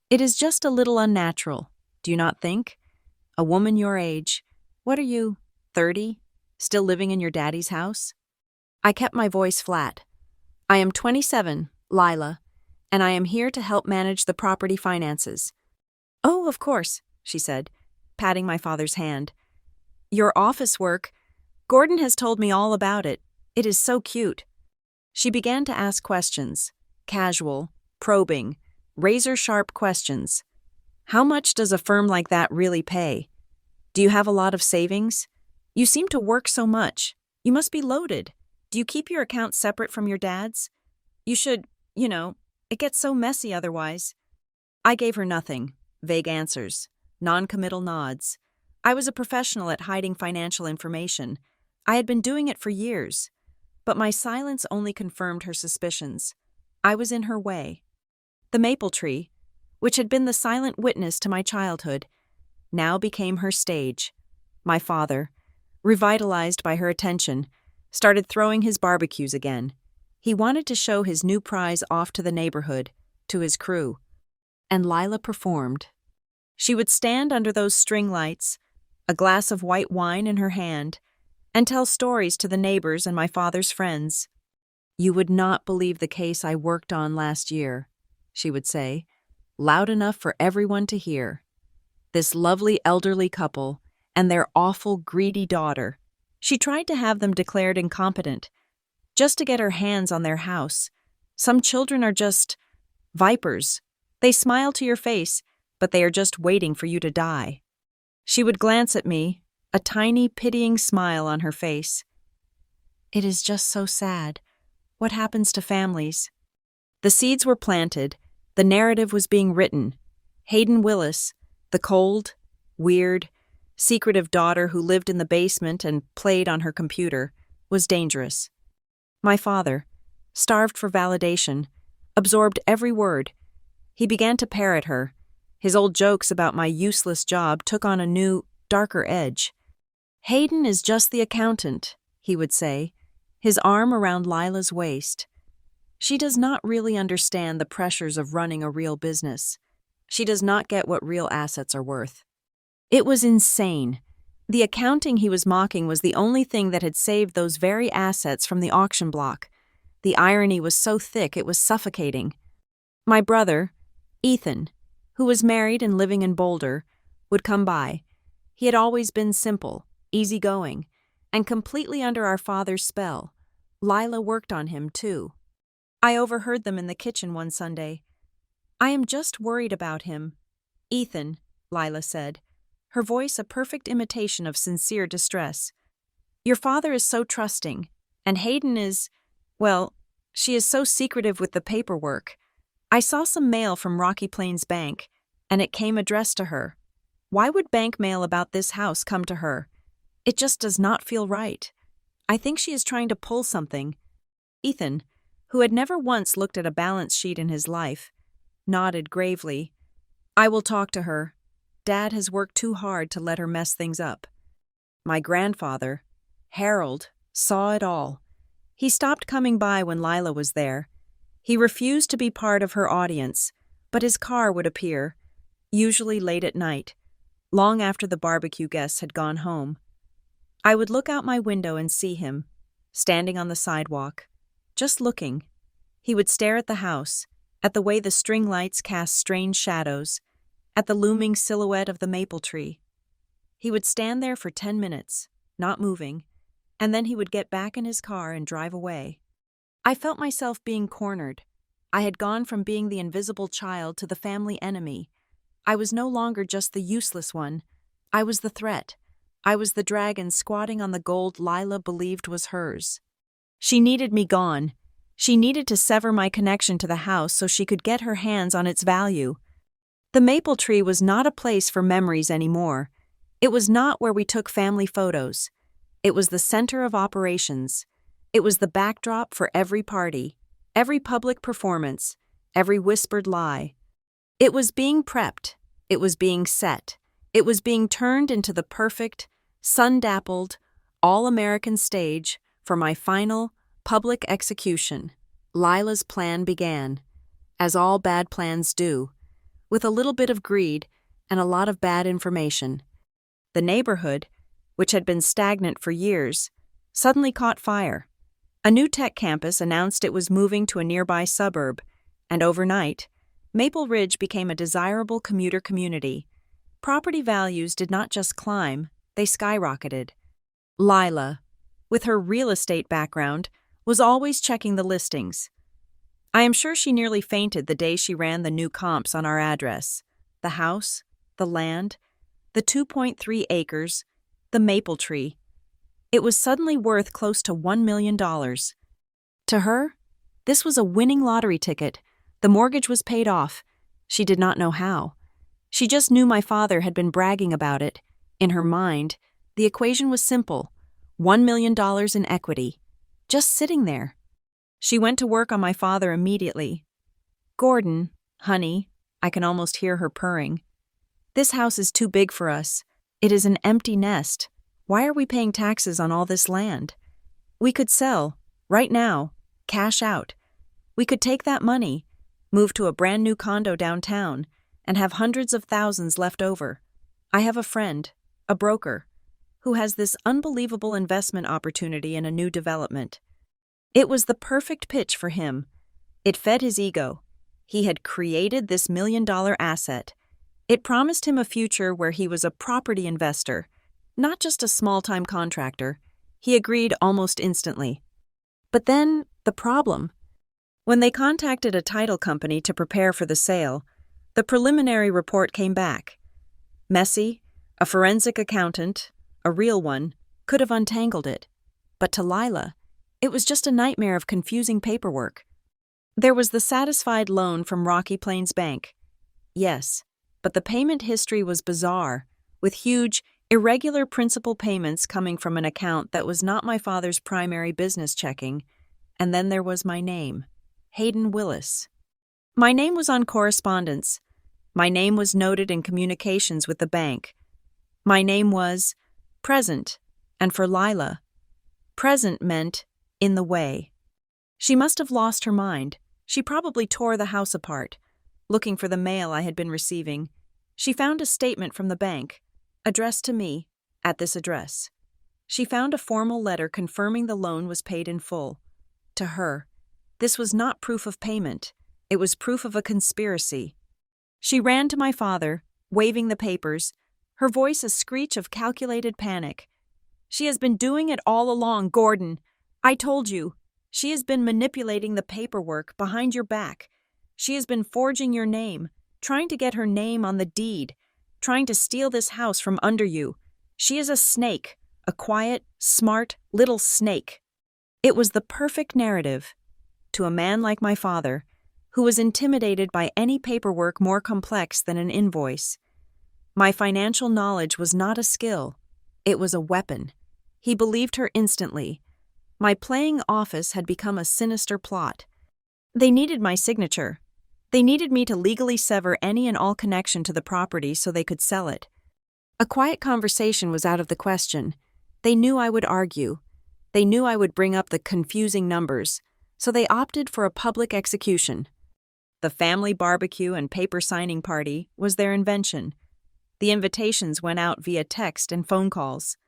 It is just a little unnatural, do you not think? A woman your age. What are you, 30? Still living in your daddy's house?" I kept my voice flat. "I am 27, Lila, and I am here to help manage the property finances." "Oh, of course," she said, patting my father's hand. "Your office work. Gordon has told me all about it. It is so cute." She began to ask questions, casual, probing, razor-sharp questions. "How much does a firm like that really pay? Do you have a lot of savings? You seem to work so much. You must be loaded. Do you keep your accounts separate from your dad's? You should, it gets so messy otherwise." I gave her nothing, vague answers, non-committal nods. I was a professional at hiding financial information. I had been doing it for years. But my silence only confirmed her suspicions. I was in her way. The maple tree, which had been the silent witness to my childhood, now became her stage. My father, revitalized by her attention, started throwing his barbecues again. He wanted to show his new prize off to the neighborhood, to his crew. And Lila performed. She would stand under those string lights, a glass of white wine in her hand, and tell stories to the neighbors and my father's friends. "You would not believe the case I worked on last year," she would say, loud enough for everyone to hear. "This lovely elderly couple and their awful, greedy daughter. She tried to have them declared incompetent, just to get her hands on their house. Some children are just vipers. They smile to your face, but they are just waiting for you to die." She would glance at me, a tiny, pitying smile on her face. "It is just so sad. What happens to families?" The seeds were planted. The narrative was being written. Hayden Willis, the cold, weird, secretive daughter who lived in the basement and played on her computer, was dangerous. My father, starved for validation, absorbed every word. He began to parrot her. His old jokes about my useless job took on a new, darker edge. "Hayden is just the accountant," he would say, his arm around Lila's waist. "She does not really understand the pressures of running a real business. She does not get what real assets are worth." It was insane. The accounting he was mocking was the only thing that had saved those very assets from the auction block. The irony was so thick it was suffocating. My brother, Ethan, who was married and living in Boulder, would come by. He had always been simple, easygoing, and completely under our father's spell. Lila worked on him, too. I overheard them in the kitchen one Sunday. "I am just worried about him." "Ethan," Lila said, her voice a perfect imitation of sincere distress. "Your father is so trusting, and Hayden is, well, she is so secretive with the paperwork. I saw some mail from Rocky Plains Bank, and it came addressed to her. Why would bank mail about this house come to her? It just does not feel right. I think she is trying to pull something." Ethan, who had never once looked at a balance sheet in his life, nodded gravely. "I will talk to her. Dad has worked too hard to let her mess things up." My grandfather, Harold, saw it all. He stopped coming by when Lila was there. He refused to be part of her audience, but his car would appear, usually late at night, long after the barbecue guests had gone home. I would look out my window and see him, standing on the sidewalk, just looking. He would stare at the house, at the way the string lights cast strange shadows, at the looming silhouette of the maple tree. He would stand there for 10 minutes, not moving, and then he would get back in his car and drive away. I felt myself being cornered. I had gone from being the invisible child to the family enemy. I was no longer just the useless one. I was the threat. I was the dragon squatting on the gold Lila believed was hers. She needed me gone. She needed to sever my connection to the house so she could get her hands on its value. The maple tree was not a place for memories anymore. It was not where we took family photos. It was the center of operations. It was the backdrop for every party, every public performance, every whispered lie. It was being prepped. It was being set. It was being turned into the perfect, sun-dappled, all-American stage for my final, public execution. Lila's plan began, as all bad plans do, with a little bit of greed and a lot of bad information. The neighborhood, which had been stagnant for years, suddenly caught fire. A new tech campus announced it was moving to a nearby suburb, and overnight, Maple Ridge became a desirable commuter community. Property values did not just climb, they skyrocketed. Lila, with her real estate background, was always checking the listings. I am sure she nearly fainted the day she ran the new comps on our address. The house, the land, the 2.3 acres, the maple tree. It was suddenly worth close to $1 million. To her, this was a winning lottery ticket. The mortgage was paid off. She did not know how. She just knew my father had been bragging about it. In her mind, the equation was simple: $1 million in equity, just sitting there. She went to work on my father immediately. "Gordon, honey," I can almost hear her purring. "This house is too big for us. It is an empty nest. Why are we paying taxes on all this land? We could sell, right now, cash out. We could take that money, move to a brand new condo downtown, and have hundreds of thousands left over. I have a friend, a broker, who has this unbelievable investment opportunity in a new development." It was the perfect pitch for him. It fed his ego. He had created this $1 million asset. It promised him a future where he was a property investor, not just a small-time contractor. He agreed almost instantly. But then, the problem. When they contacted a title company to prepare for the sale, the preliminary report came back. Messy, a forensic accountant, a real one, could have untangled it. But to Lila, it was just a nightmare of confusing paperwork. There was the satisfied loan from Rocky Plains Bank. Yes, but the payment history was bizarre, with huge, irregular principal payments coming from an account that was not my father's primary business checking. And then there was my name, Hayden Willis. My name was on correspondence. My name was noted in communications with the bank. My name was present And for Lila, present meant in the way. She must have lost her mind. She probably tore the house apart. Looking for the mail I had been receiving, she found a statement from the bank, addressed to me, at this address. She found a formal letter confirming the loan was paid in full. To her, this was not proof of payment. It was proof of a conspiracy. She ran to my father, waving the papers, her voice a screech of calculated panic. "She has been doing it all along, Gordon. I told you. She has been manipulating the paperwork behind your back. She has been forging your name, trying to get her name on the deed, trying to steal this house from under you. She is a snake, a quiet, smart, little snake." It was the perfect narrative. To a man like my father, who was intimidated by any paperwork more complex than an invoice. My financial knowledge was not a skill. It was a weapon. He believed her instantly. My playing office had become a sinister plot. They needed my signature. They needed me to legally sever any and all connection to the property so they could sell it. A quiet conversation was out of the question. They knew I would argue. They knew I would bring up the confusing numbers, so they opted for a public execution. The family barbecue and paper signing party was their invention. The invitations went out via text and phone calls.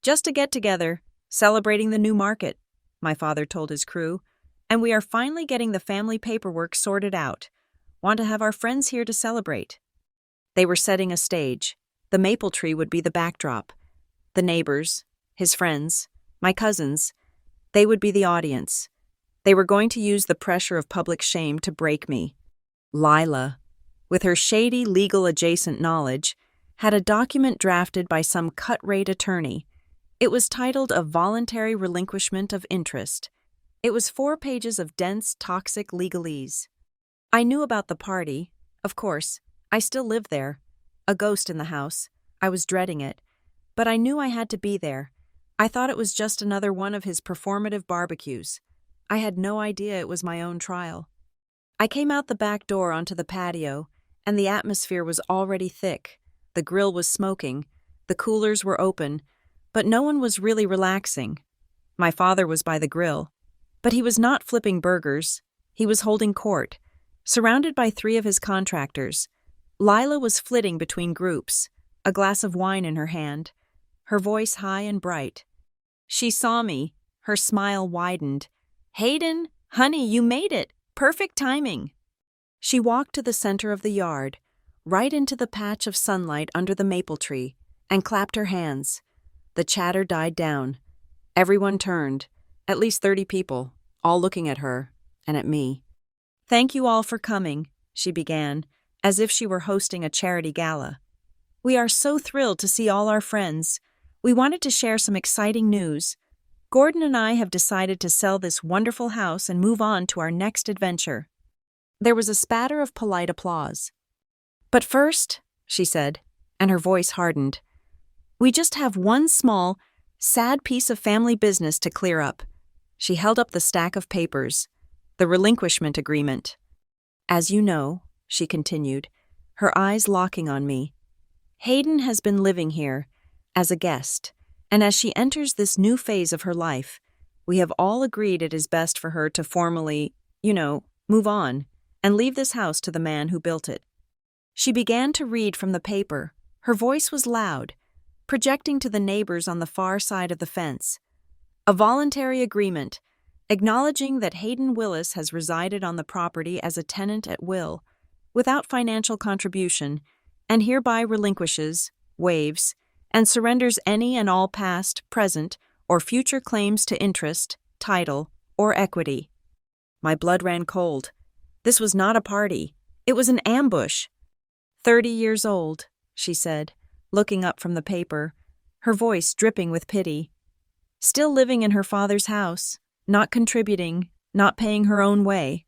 "Just a get-together, celebrating the new market," my father told his crew, "and we are finally getting the family paperwork sorted out. Want to have our friends here to celebrate." They were setting a stage. The maple tree would be the backdrop. The neighbors, his friends, my cousins, they would be the audience. They were going to use the pressure of public shame to break me. Lila, with her shady legal adjacent knowledge, had a document drafted by some cut-rate attorney. It was titled A Voluntary Relinquishment of Interest. It was 4 pages of dense, toxic legalese. I knew about the party. Of course, I still lived there. A ghost in the house. I was dreading it. But I knew I had to be there. I thought it was just another one of his performative barbecues. I had no idea it was my own trial. I came out the back door onto the patio, and the atmosphere was already thick. The grill was smoking. The coolers were open. But no one was really relaxing. My father was by the grill. But he was not flipping burgers. He was holding court, surrounded by 3 of his contractors. Lila was flitting between groups, a glass of wine in her hand, her voice high and bright. She saw me. Her smile widened. "Hayden, honey, you made it. Perfect timing." She walked to the center of the yard, right into the patch of sunlight under the maple tree, and clapped her hands. The chatter died down. Everyone turned, at least 30 people, all looking at her and at me. "Thank you all for coming," she began, as if she were hosting a charity gala. "We are so thrilled to see all our friends. We wanted to share some exciting news. Gordon and I have decided to sell this wonderful house and move on to our next adventure." There was a spatter of polite applause. "But first," she said, and her voice hardened, "we just have one small, sad piece of family business to clear up." She held up the stack of papers, the relinquishment agreement. "As you know," she continued, her eyes locking on me, "Hayden has been living here as a guest, and as she enters this new phase of her life, we have all agreed it is best for her to formally, move on and leave this house to the man who built it." She began to read from the paper. Her voice was loud, projecting to the neighbors on the far side of the fence. "A voluntary agreement, acknowledging that Hayden Willis has resided on the property as a tenant at will, without financial contribution, and hereby relinquishes, waives, and surrenders any and all past, present, or future claims to interest, title, or equity." My blood ran cold. This was not a party. It was an ambush. 30 years old, she said, looking up from the paper, her voice dripping with pity. Still living in her father's house, not contributing, not paying her own way.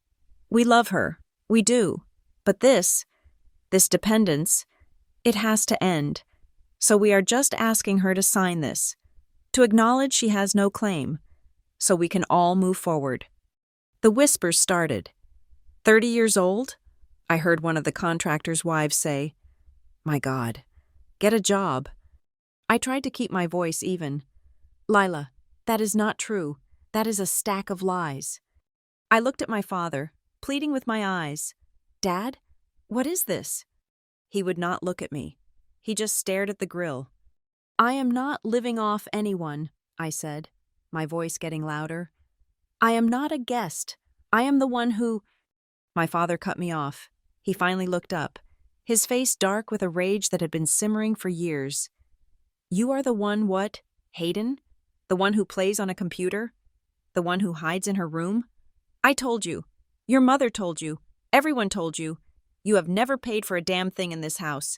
We love her. We do. But this dependence, it has to end. So we are just asking her to sign this, to acknowledge she has no claim, so we can all move forward. The whispers started. 30 years old? I heard one of the contractor's wives say. My God, get a job. I tried to keep my voice even. Lila, that is not true. That is a stack of lies. I looked at my father, pleading with my eyes. Dad, what is this? He would not look at me. He just stared at the grill. I am not living off anyone, I said, my voice getting louder. I am not a guest. I am the one who… My father cut me off. He finally looked up, his face dark with a rage that had been simmering for years. You are the one what? Hayden? The one who plays on a computer? The one who hides in her room? I told you. Your mother told you. Everyone told you. You have never paid for a damn thing in this house.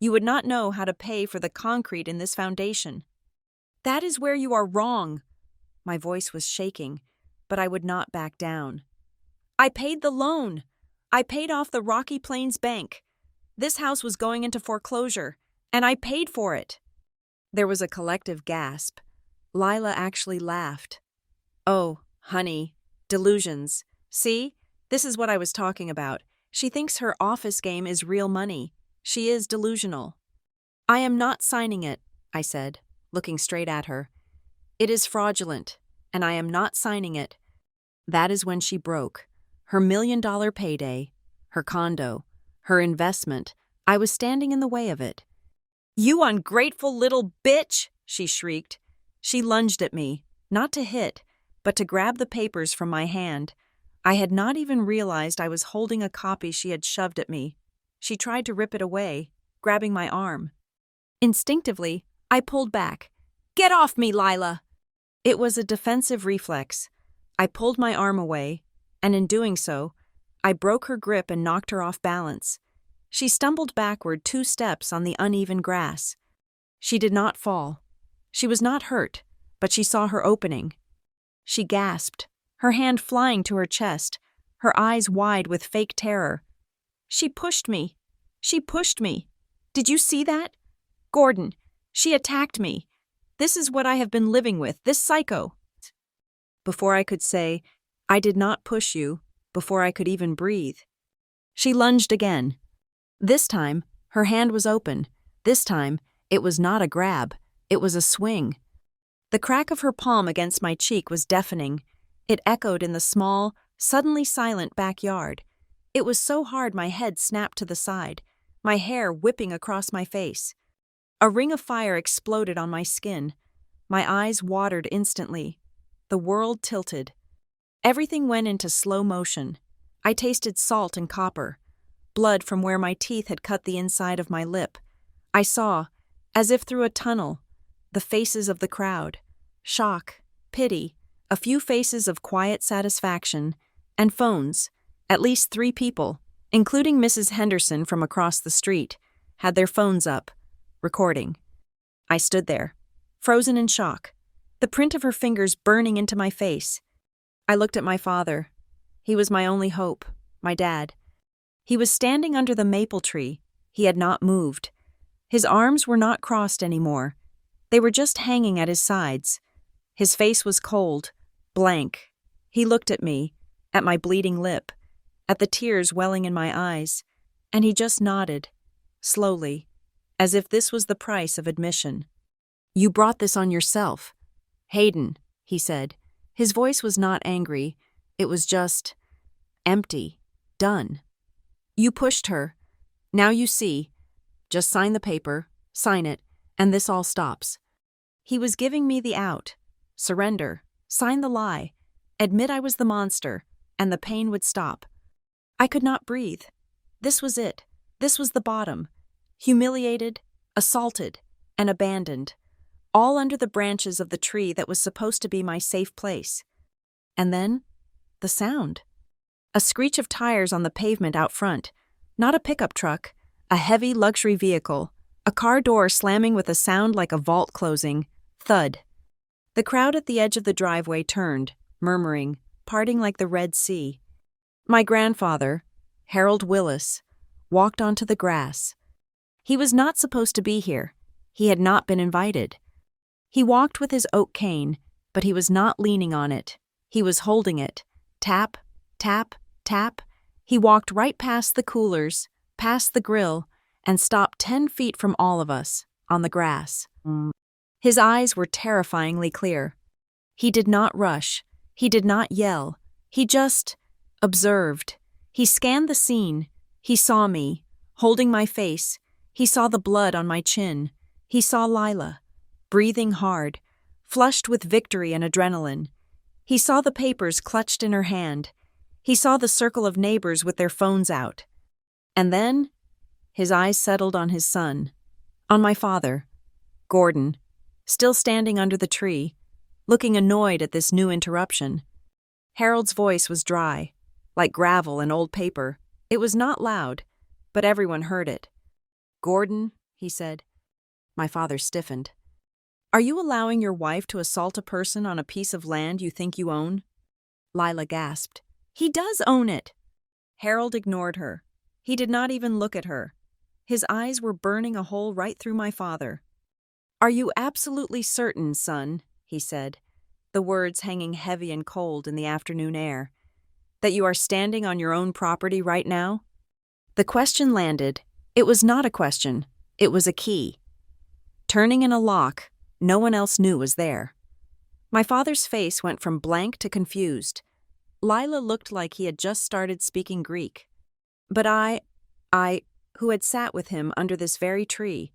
You would not know how to pay for the concrete in this foundation. That is where you are wrong. My voice was shaking, but I would not back down. I paid the loan. I paid off the Rocky Plains Bank. This house was going into foreclosure, and I paid for it. There was a collective gasp. Lila actually laughed. Oh, honey, delusions. See? This is what I was talking about. She thinks her office game is real money. She is delusional. I am not signing it, I said, looking straight at her. It is fraudulent, and I am not signing it. That is when she broke. Her $1 million payday, her condo, her investment. I was standing in the way of it. You ungrateful little bitch, she shrieked. She lunged at me, not to hit, but to grab the papers from my hand. I had not even realized I was holding a copy she had shoved at me. She tried to rip it away, grabbing my arm. Instinctively, I pulled back. Get off me, Lila! It was a defensive reflex. I pulled my arm away, and in doing so, I broke her grip and knocked her off balance. She stumbled backward 2 steps on the uneven grass. She did not fall. She was not hurt, but she saw her opening. She gasped, her hand flying to her chest, her eyes wide with fake terror. She pushed me. She pushed me. Did you see that? Gordon, she attacked me. This is what I have been living with, this psycho. Before I could say, I did not push you, before I could even breathe, she lunged again. This time, her hand was open. This time, it was not a grab. It was a swing. The crack of her palm against my cheek was deafening. It echoed in the small, suddenly silent backyard. It was so hard my head snapped to the side, my hair whipping across my face. A ring of fire exploded on my skin. My eyes watered instantly. The world tilted. Everything went into slow motion. I tasted salt and copper, blood from where my teeth had cut the inside of my lip. I saw, as if through a tunnel, the faces of the crowd. Shock, pity, a few faces of quiet satisfaction, and phones. At least 3 people, including Mrs. Henderson from across the street, had their phones up, recording. I stood there, frozen in shock, the print of her fingers burning into my face. I looked at my father. He was my only hope, my dad. He was standing under the maple tree. He had not moved. His arms were not crossed anymore. They were just hanging at his sides. His face was cold, blank. He looked at me, at my bleeding lip, at the tears welling in my eyes, and he just nodded, slowly, as if this was the price of admission. You brought this on yourself. Hayden, he said. His voice was not angry. It was just empty, done. You pushed her. Now you see. Just sign the paper, sign it, and this all stops. He was giving me the out. Surrender. Sign the lie. Admit I was the monster, and the pain would stop. I could not breathe. This was it. This was the bottom. Humiliated, assaulted, and abandoned. All under the branches of the tree that was supposed to be my safe place. And then, the sound. A screech of tires on the pavement out front. Not a pickup truck, a heavy luxury vehicle. A car door slamming with a sound like a vault closing. Thud. The crowd at the edge of the driveway turned, murmuring, parting like the Red Sea. My grandfather, Harold Willis, walked onto the grass. He was not supposed to be here. He had not been invited. He walked with his oak cane, but he was not leaning on it. He was holding it. Tap, tap, tap. He walked right past the coolers, past the grill, and stopped 10 feet from all of us, on the grass. His eyes were terrifyingly clear. He did not rush. He did not yell. He just observed. He scanned the scene. He saw me, holding my face. He saw the blood on my chin. He saw Lila, breathing hard, flushed with victory and adrenaline. He saw the papers clutched in her hand. He saw the circle of neighbors with their phones out. And then, his eyes settled on his son, on my father, Gordon, still standing under the tree, looking annoyed at this new interruption. Harold's voice was dry, like gravel and old paper. It was not loud, but everyone heard it. "Gordon," he said. My father stiffened. "Are you allowing your wife to assault a person on a piece of land you think you own?" Lila gasped. "He does own it!" Harold ignored her. He did not even look at her. His eyes were burning a hole right through my father. "Are you absolutely certain, son," he said, the words hanging heavy and cold in the afternoon air, "that you are standing on your own property right now?" The question landed. It was not a question. It was a key. Turning in a lock no one else knew was there. My father's face went from blank to confused. Lila looked like he had just started speaking Greek. But I, who had sat with him under this very tree,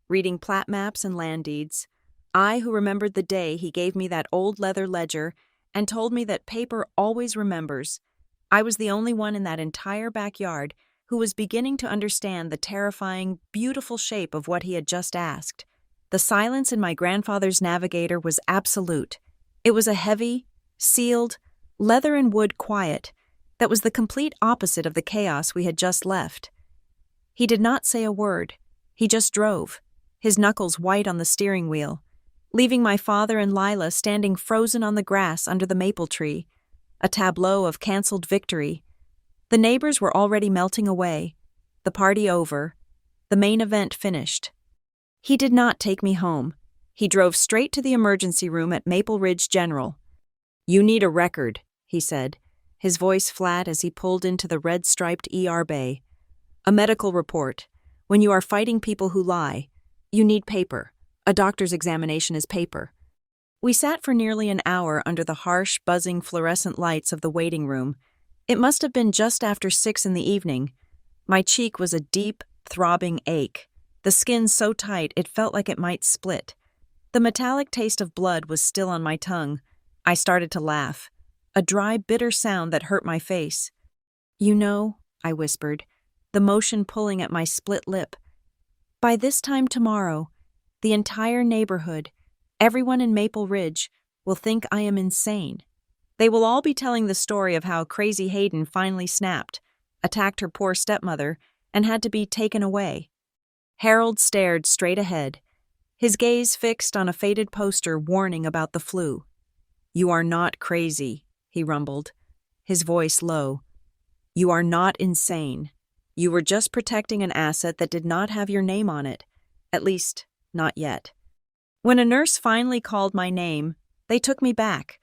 reading plat maps and land deeds, I who remembered the day he gave me that old leather ledger and told me that paper always remembers, I was the only one in that entire backyard who was beginning to understand the terrifying, beautiful shape of what he had just asked. The silence in my grandfather's navigator was absolute. It was a heavy, sealed, leather and wood quiet that was the complete opposite of the chaos we had just left. He did not say a word. He just drove, his knuckles white on the steering wheel, leaving my father and Lila standing frozen on the grass under the maple tree, a tableau of canceled victory. The neighbors were already melting away, the party over, the main event finished. He did not take me home. He drove straight to the emergency room at Maple Ridge General. "You need a record," he said, his voice flat as he pulled into the red-striped ER bay. "A medical report. When you are fighting people who lie, you need paper. A doctor's examination is paper." We sat for nearly an hour under the harsh, buzzing fluorescent lights of the waiting room. It must have been just after 6 in the evening. My cheek was a deep, throbbing ache, the skin so tight it felt like it might split. The metallic taste of blood was still on my tongue. I started to laugh, a dry, bitter sound that hurt my face. "You know," I whispered, the motion pulling at my split lip, "by this time tomorrow, the entire neighborhood, everyone in Maple Ridge, will think I am insane. They will all be telling the story of how Crazy Hayden finally snapped, attacked her poor stepmother, and had to be taken away." Harold stared straight ahead, his gaze fixed on a faded poster warning about the flu. "You are not crazy," he rumbled, his voice low. "You are not insane. You were just protecting an asset that did not have your name on it. At least, not yet." When a nurse finally called my name, they took me back,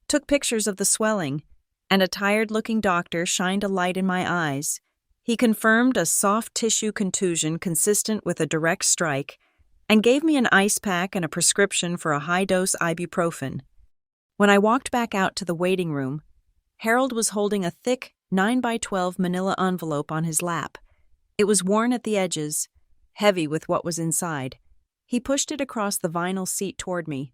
took pictures of the swelling, and a tired-looking doctor shined a light in my eyes. He confirmed a soft tissue contusion consistent with a direct strike and gave me an ice pack and a prescription for a high-dose ibuprofen. When I walked back out to the waiting room, Harold was holding a thick 9x12 manila envelope on his lap. It was worn at the edges, heavy with what was inside. He pushed it across the vinyl seat toward me.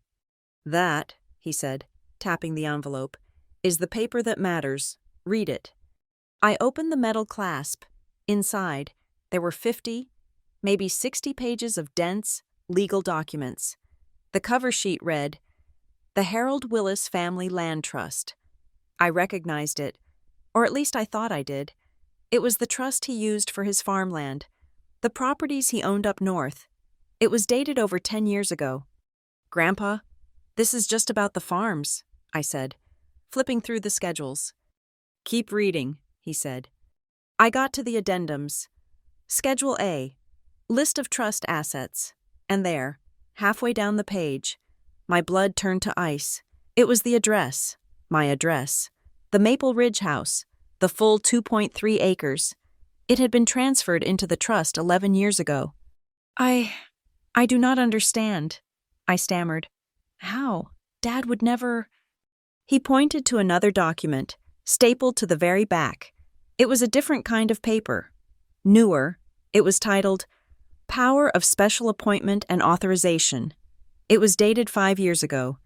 "That," he said, tapping the envelope, "is the paper that matters. Read it." I opened the metal clasp. Inside, there were 50, maybe 60 pages of dense, legal documents. The cover sheet read, "The Harold Willis Family Land Trust." I recognized it, or at least I thought I did. It was the trust he used for his farmland, the properties he owned up north. It was dated over 10 years ago. "Grandpa, this is just about the farms," I said, flipping through the schedules. "Keep reading," he said. I got to the addendums. Schedule A, list of trust assets. And there, halfway down the page, my blood turned to ice. It was the address, my address, the Maple Ridge house, the full 2.3 acres. It had been transferred into the trust 11 years ago. I do not understand," I stammered. How? Dad would never. He pointed to another document, stapled to the very back. It was a different kind of paper. Newer. It was titled, Power of Special Appointment and Authorization. It was dated 5 years ago.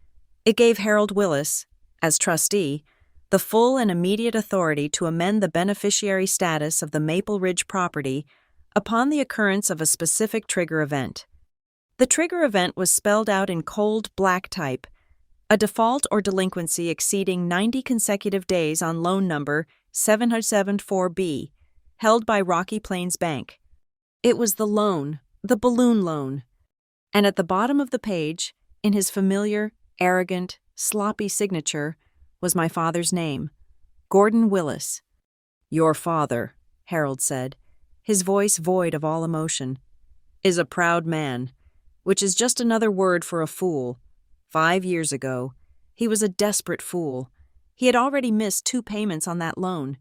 It gave Harold Willis, as trustee, the full and immediate authority to amend the beneficiary status of the Maple Ridge property upon the occurrence of a specific trigger event. The trigger event was spelled out in cold black type, a default or delinquency exceeding 90 consecutive days on loan number 7074B, held by Rocky Plains Bank. It was the loan, the balloon loan. And at the bottom of the page, in his familiar, arrogant, sloppy signature, was my father's name, Gordon Willis. Your father, Harold said, his voice void of all emotion, is a proud man, which is just another word for a fool. 5 years ago, he was a desperate fool. He had already missed 2 payments on that loan.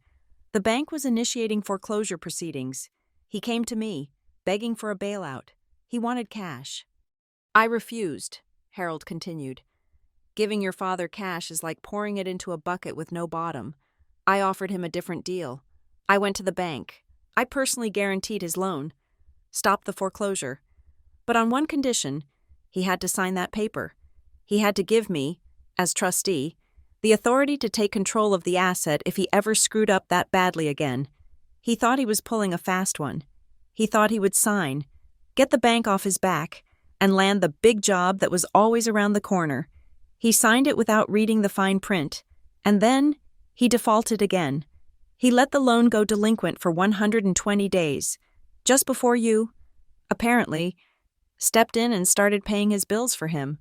The bank was initiating foreclosure proceedings. He came to me, begging for a bailout. He wanted cash. I refused, Harold continued. Giving your father cash is like pouring it into a bucket with no bottom. I offered him a different deal. I went to the bank. I personally guaranteed his loan. Stopped the foreclosure. But on one condition, he had to sign that paper. He had to give me, as trustee, the authority to take control of the asset if he ever screwed up that badly again. He thought he was pulling a fast one. He thought he would sign, get the bank off his back, and land the big job that was always around the corner. He signed it without reading the fine print, and then he defaulted again. He let the loan go delinquent for 120 days, just before you, apparently, stepped in and started paying his bills for him.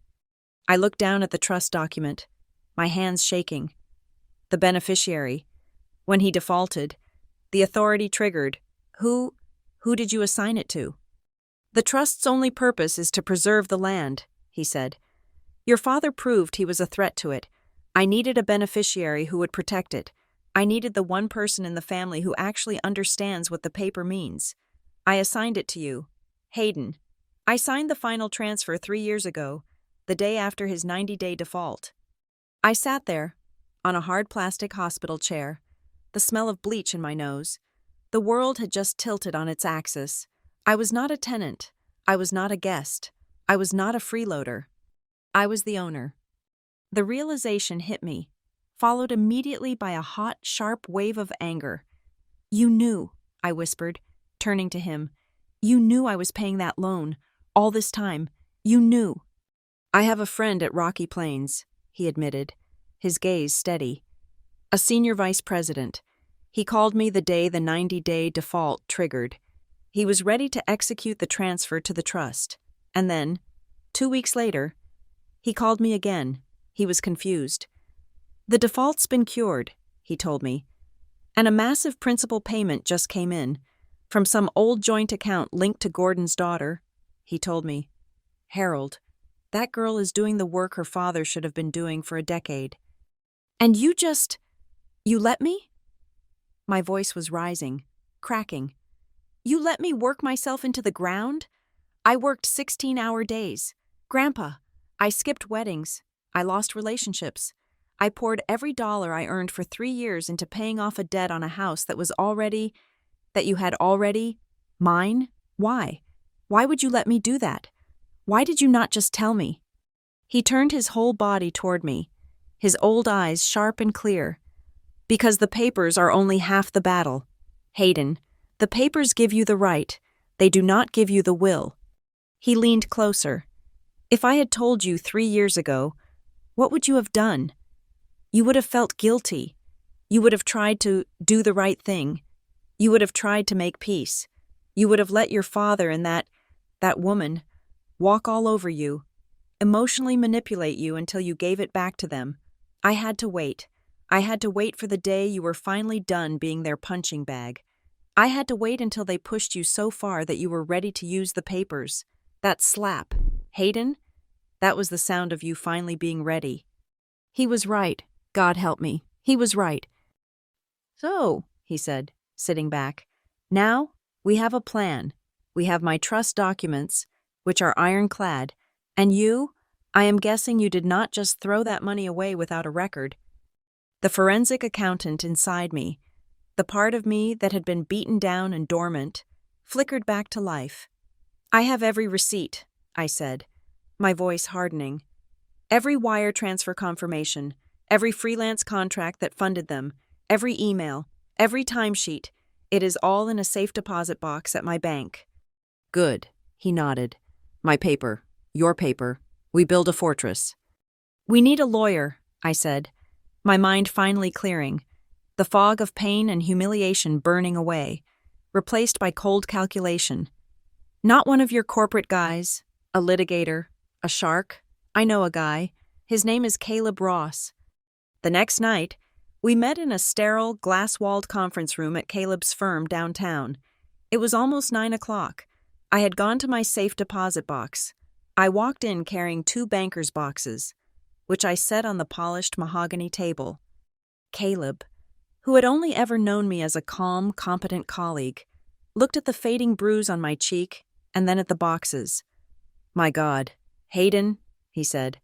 I looked down at the trust document, my hands shaking. The beneficiary. When he defaulted, the authority triggered. Who did you assign it to? The trust's only purpose is to preserve the land, he said. Your father proved he was a threat to it. I needed a beneficiary who would protect it. I needed the one person in the family who actually understands what the paper means. I assigned it to you, Hayden. I signed the final transfer 3 years ago, the day after his 90-day default. I sat there, on a hard plastic hospital chair, the smell of bleach in my nose. The world had just tilted on its axis. I was not a tenant. I was not a guest. I was not a freeloader. I was the owner. The realization hit me, followed immediately by a hot, sharp wave of anger. You knew, I whispered, turning to him. You knew I was paying that loan, all this time. You knew. I have a friend at Rocky Plains, he admitted, his gaze steady. A senior vice president. He called me the day the 90-day default triggered. He was ready to execute the transfer to the trust. And then, 2 weeks later, he called me again. He was confused. The default's been cured, he told me. And a massive principal payment just came in, from some old joint account linked to Gordon's daughter, he told me. Harold, that girl is doing the work her father should have been doing for a decade. And you let me? My voice was rising, cracking. You let me work myself into the ground? I worked 16-hour days. Grandpa, I skipped weddings. I lost relationships. I poured every dollar I earned for 3 years into paying off a debt on a house that you had already, mine? Why? Why would you let me do that? Why did you not just tell me? He turned his whole body toward me, his old eyes sharp and clear. Because the papers are only half the battle. Hayden, the papers give you the right. They do not give you the will. He leaned closer. If I had told you 3 years ago, what would you have done? You would have felt guilty. You would have tried to do the right thing. You would have tried to make peace. You would have let your father and that woman walk all over you, emotionally manipulate you until you gave it back to them. I had to wait. I had to wait for the day you were finally done being their punching bag. I had to wait until they pushed you so far that you were ready to use the papers. That slap. Hayden? That was the sound of you finally being ready. He was right. God help me. He was right. So, he said, sitting back, now we have a plan. We have my trust documents, which are ironclad, and you, I am guessing you did not just throw that money away without a record. The forensic accountant inside me, the part of me that had been beaten down and dormant, flickered back to life. I have every receipt, I said, my voice hardening. Every wire transfer confirmation, every freelance contract that funded them, every email, every timesheet. It is all in a safe deposit box at my bank. Good, he nodded. My paper, your paper. We build a fortress. We need a lawyer, I said, my mind finally clearing, the fog of pain and humiliation burning away, replaced by cold calculation. Not one of your corporate guys, a litigator, a shark. I know a guy. His name is Caleb Ross. The next night, we met in a sterile, glass-walled conference room at Caleb's firm downtown. It was almost 9 o'clock. I had gone to my safe deposit box. I walked in carrying 2 banker's boxes, which I set on the polished mahogany table. Caleb, who had only ever known me as a calm, competent colleague, looked at the fading bruise on my cheek and then at the boxes. My God, Hayden, he said,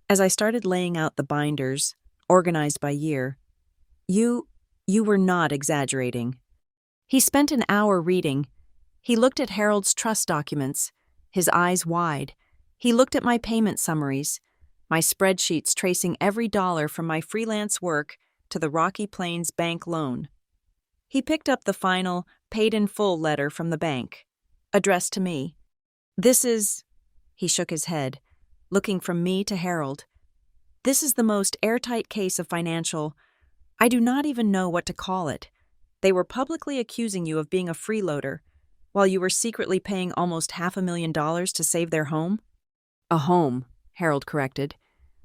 as I started laying out the binders, organized by year. You were not exaggerating. He spent an hour reading. He looked at Harold's trust documents, his eyes wide. He looked at my payment summaries, my spreadsheets tracing every dollar from my freelance work to the Rocky Plains bank loan. He picked up the final, paid-in-full letter from the bank, addressed to me. This is, he shook his head, looking from me to Harold. This is the most airtight case of financial, I do not even know what to call it. They were publicly accusing you of being a freeloader, while you were secretly paying almost $500,000 to save their home? A home, Harold corrected,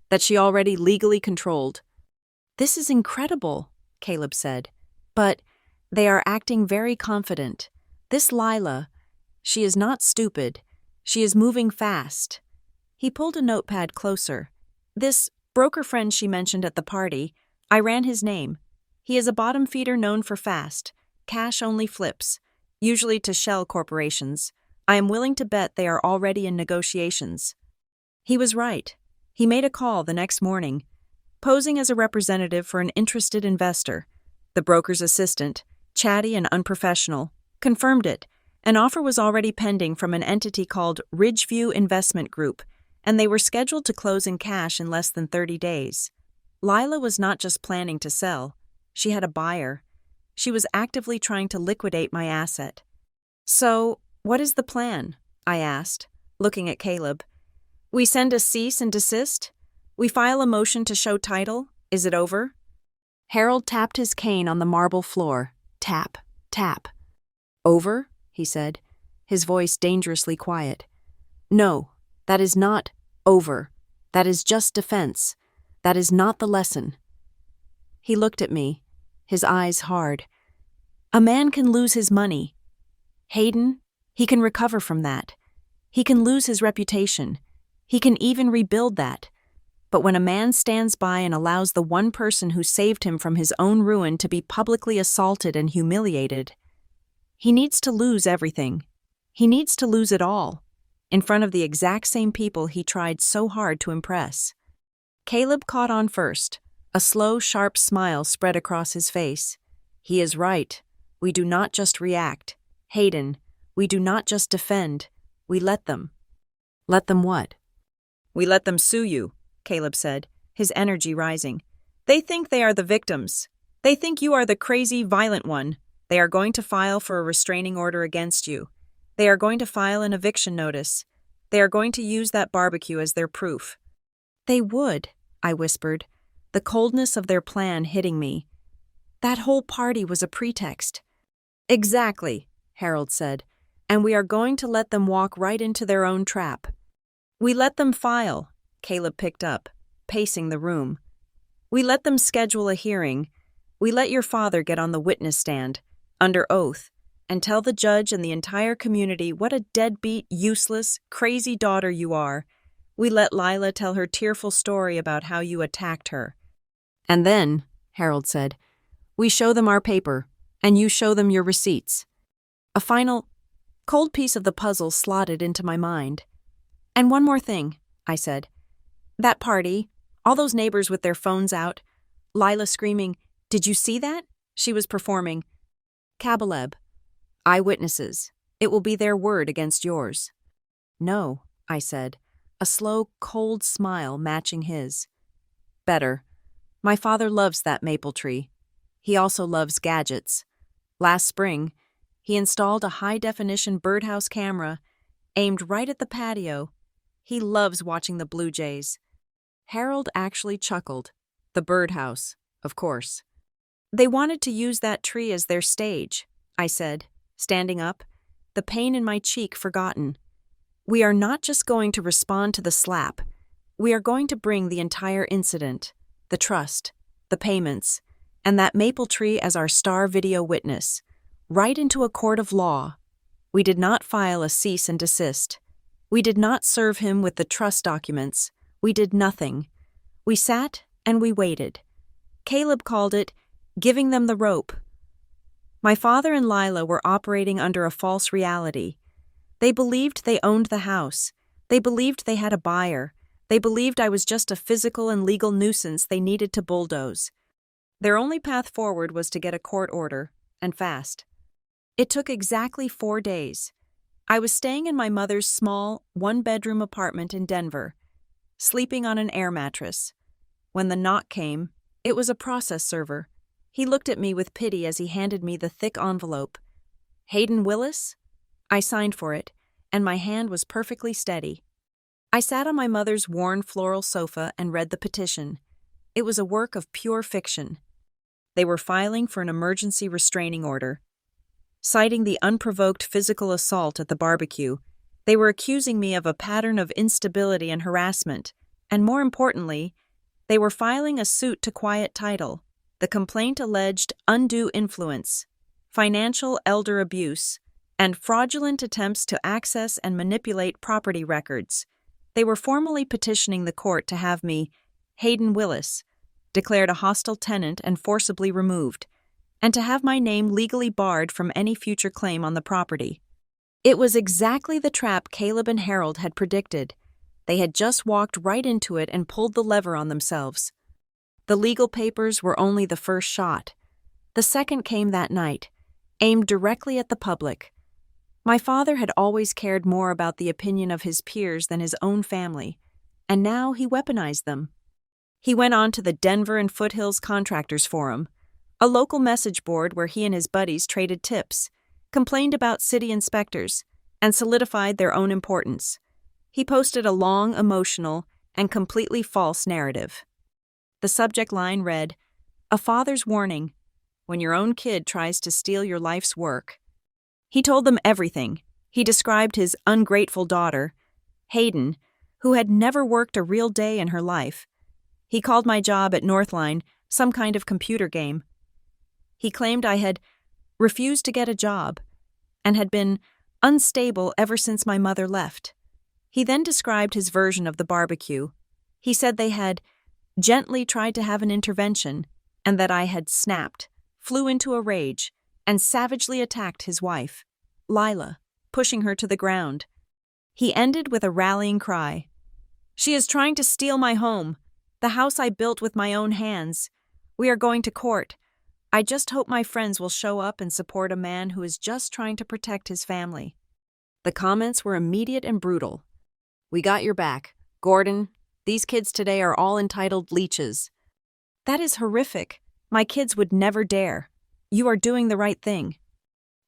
that she already legally controlled. This is incredible, Caleb said, but they are acting very confident. This Lila, she is not stupid. She is moving fast. He pulled a notepad closer. This broker friend she mentioned at the party, I ran his name. He is a bottom feeder known for fast, cash-only flips, usually to shell corporations. I am willing to bet they are already in negotiations. He was right. He made a call the next morning, posing as a representative for an interested investor. The broker's assistant, chatty and unprofessional, confirmed it. An offer was already pending from an entity called Ridgeview Investment Group, and they were scheduled to close in cash in less than 30 days. Lila was not just planning to sell. She had a buyer. She was actively trying to liquidate my asset. So, what is the plan? I asked, looking at Caleb. We send a cease and desist? We file a motion to show title? Is it over? Harold tapped his cane on the marble floor. Tap, tap. Over? He said, his voice dangerously quiet. No, that is not over. That is just defense. That is not the lesson. He looked at me, his eyes hard. A man can lose his money. Hayden, he can recover from that. He can lose his reputation. He can even rebuild that. But when a man stands by and allows the one person who saved him from his own ruin to be publicly assaulted and humiliated, he needs to lose everything. He needs to lose it all, in front of the exact same people he tried so hard to impress. Caleb caught on first. A slow, sharp smile spread across his face. He is right. We do not just react. Hayden, we do not just defend. We let them. Let them what? We let them sue you, Caleb said, his energy rising. They think they are the victims. They think you are the crazy, violent one. They are going to file for a restraining order against you. They are going to file an eviction notice. They are going to use that barbecue as their proof. They would, I whispered, the coldness of their plan hitting me. That whole party was a pretext. Exactly, Harold said, and we are going to let them walk right into their own trap. We let them file, Caleb picked up, pacing the room. We let them schedule a hearing. We let your father get on the witness stand, under oath, and tell the judge and the entire community what a deadbeat, useless, crazy daughter you are. We let Lila tell her tearful story about how you attacked her. And then, Harold said, we show them our paper, and you show them your receipts. A final, cold piece of the puzzle slotted into my mind. And one more thing, I said. That party, all those neighbors with their phones out, Lila screaming, "Did you see that?" She was performing. Kabaleb. Eyewitnesses. It will be their word against yours. No, I said, a slow, cold smile matching his. Better. My father loves that maple tree. He also loves gadgets. Last spring, he installed a high-definition birdhouse camera aimed right at the patio. He loves watching the blue jays. Harold actually chuckled. The birdhouse, of course. They wanted to use that tree as their stage, I said, standing up, the pain in my cheek forgotten. We are not just going to respond to the slap. We are going to bring the entire incident, the trust, the payments, and that maple tree as our star video witness, right into a court of law. We did not file a cease and desist. We did not serve him with the trust documents. We did nothing. We sat and we waited. Caleb called it giving them the rope. My father and Lila were operating under a false reality. They believed they owned the house. They believed they had a buyer. They believed I was just a physical and legal nuisance they needed to bulldoze. Their only path forward was to get a court order, and fast. It took exactly 4 days. I was staying in my mother's small, one-bedroom apartment in Denver, sleeping on an air mattress. When the knock came, it was a process server. He looked at me with pity as he handed me the thick envelope. Hayden Willis? I signed for it, and my hand was perfectly steady. I sat on my mother's worn floral sofa and read the petition. It was a work of pure fiction. They were filing for an emergency restraining order. Citing the unprovoked physical assault at the barbecue, they were accusing me of a pattern of instability and harassment, and more importantly, they were filing a suit to quiet title. The complaint alleged undue influence, financial elder abuse, and fraudulent attempts to access and manipulate property records. They were formally petitioning the court to have me, Hayden Willis, declared a hostile tenant and forcibly removed, and to have my name legally barred from any future claim on the property. It was exactly the trap Caleb and Harold had predicted. They had just walked right into it and pulled the lever on themselves. The legal papers were only the first shot. The second came that night, aimed directly at the public. My father had always cared more about the opinion of his peers than his own family, and now he weaponized them. He went on to the Denver and Foothills Contractors Forum, a local message board where he and his buddies traded tips, complained about city inspectors, and solidified their own importance. He posted a long, emotional, and completely false narrative. The subject line read, "A father's warning, when your own kid tries to steal your life's work." He told them everything. He described his ungrateful daughter, Hayden, who had never worked a real day in her life. He called my job at Northline some kind of computer game. He claimed I had refused to get a job and had been unstable ever since my mother left. He then described his version of the barbecue. He said they had gently tried to have an intervention, and that I had snapped, flew into a rage, and savagely attacked his wife, Lila, pushing her to the ground. He ended with a rallying cry. "She is trying to steal my home, the house I built with my own hands. We are going to court. I just hope my friends will show up and support a man who is just trying to protect his family." The comments were immediate and brutal. "We got your back. Gordon, these kids today are all entitled leeches." "That is horrific. My kids would never dare. You are doing the right thing."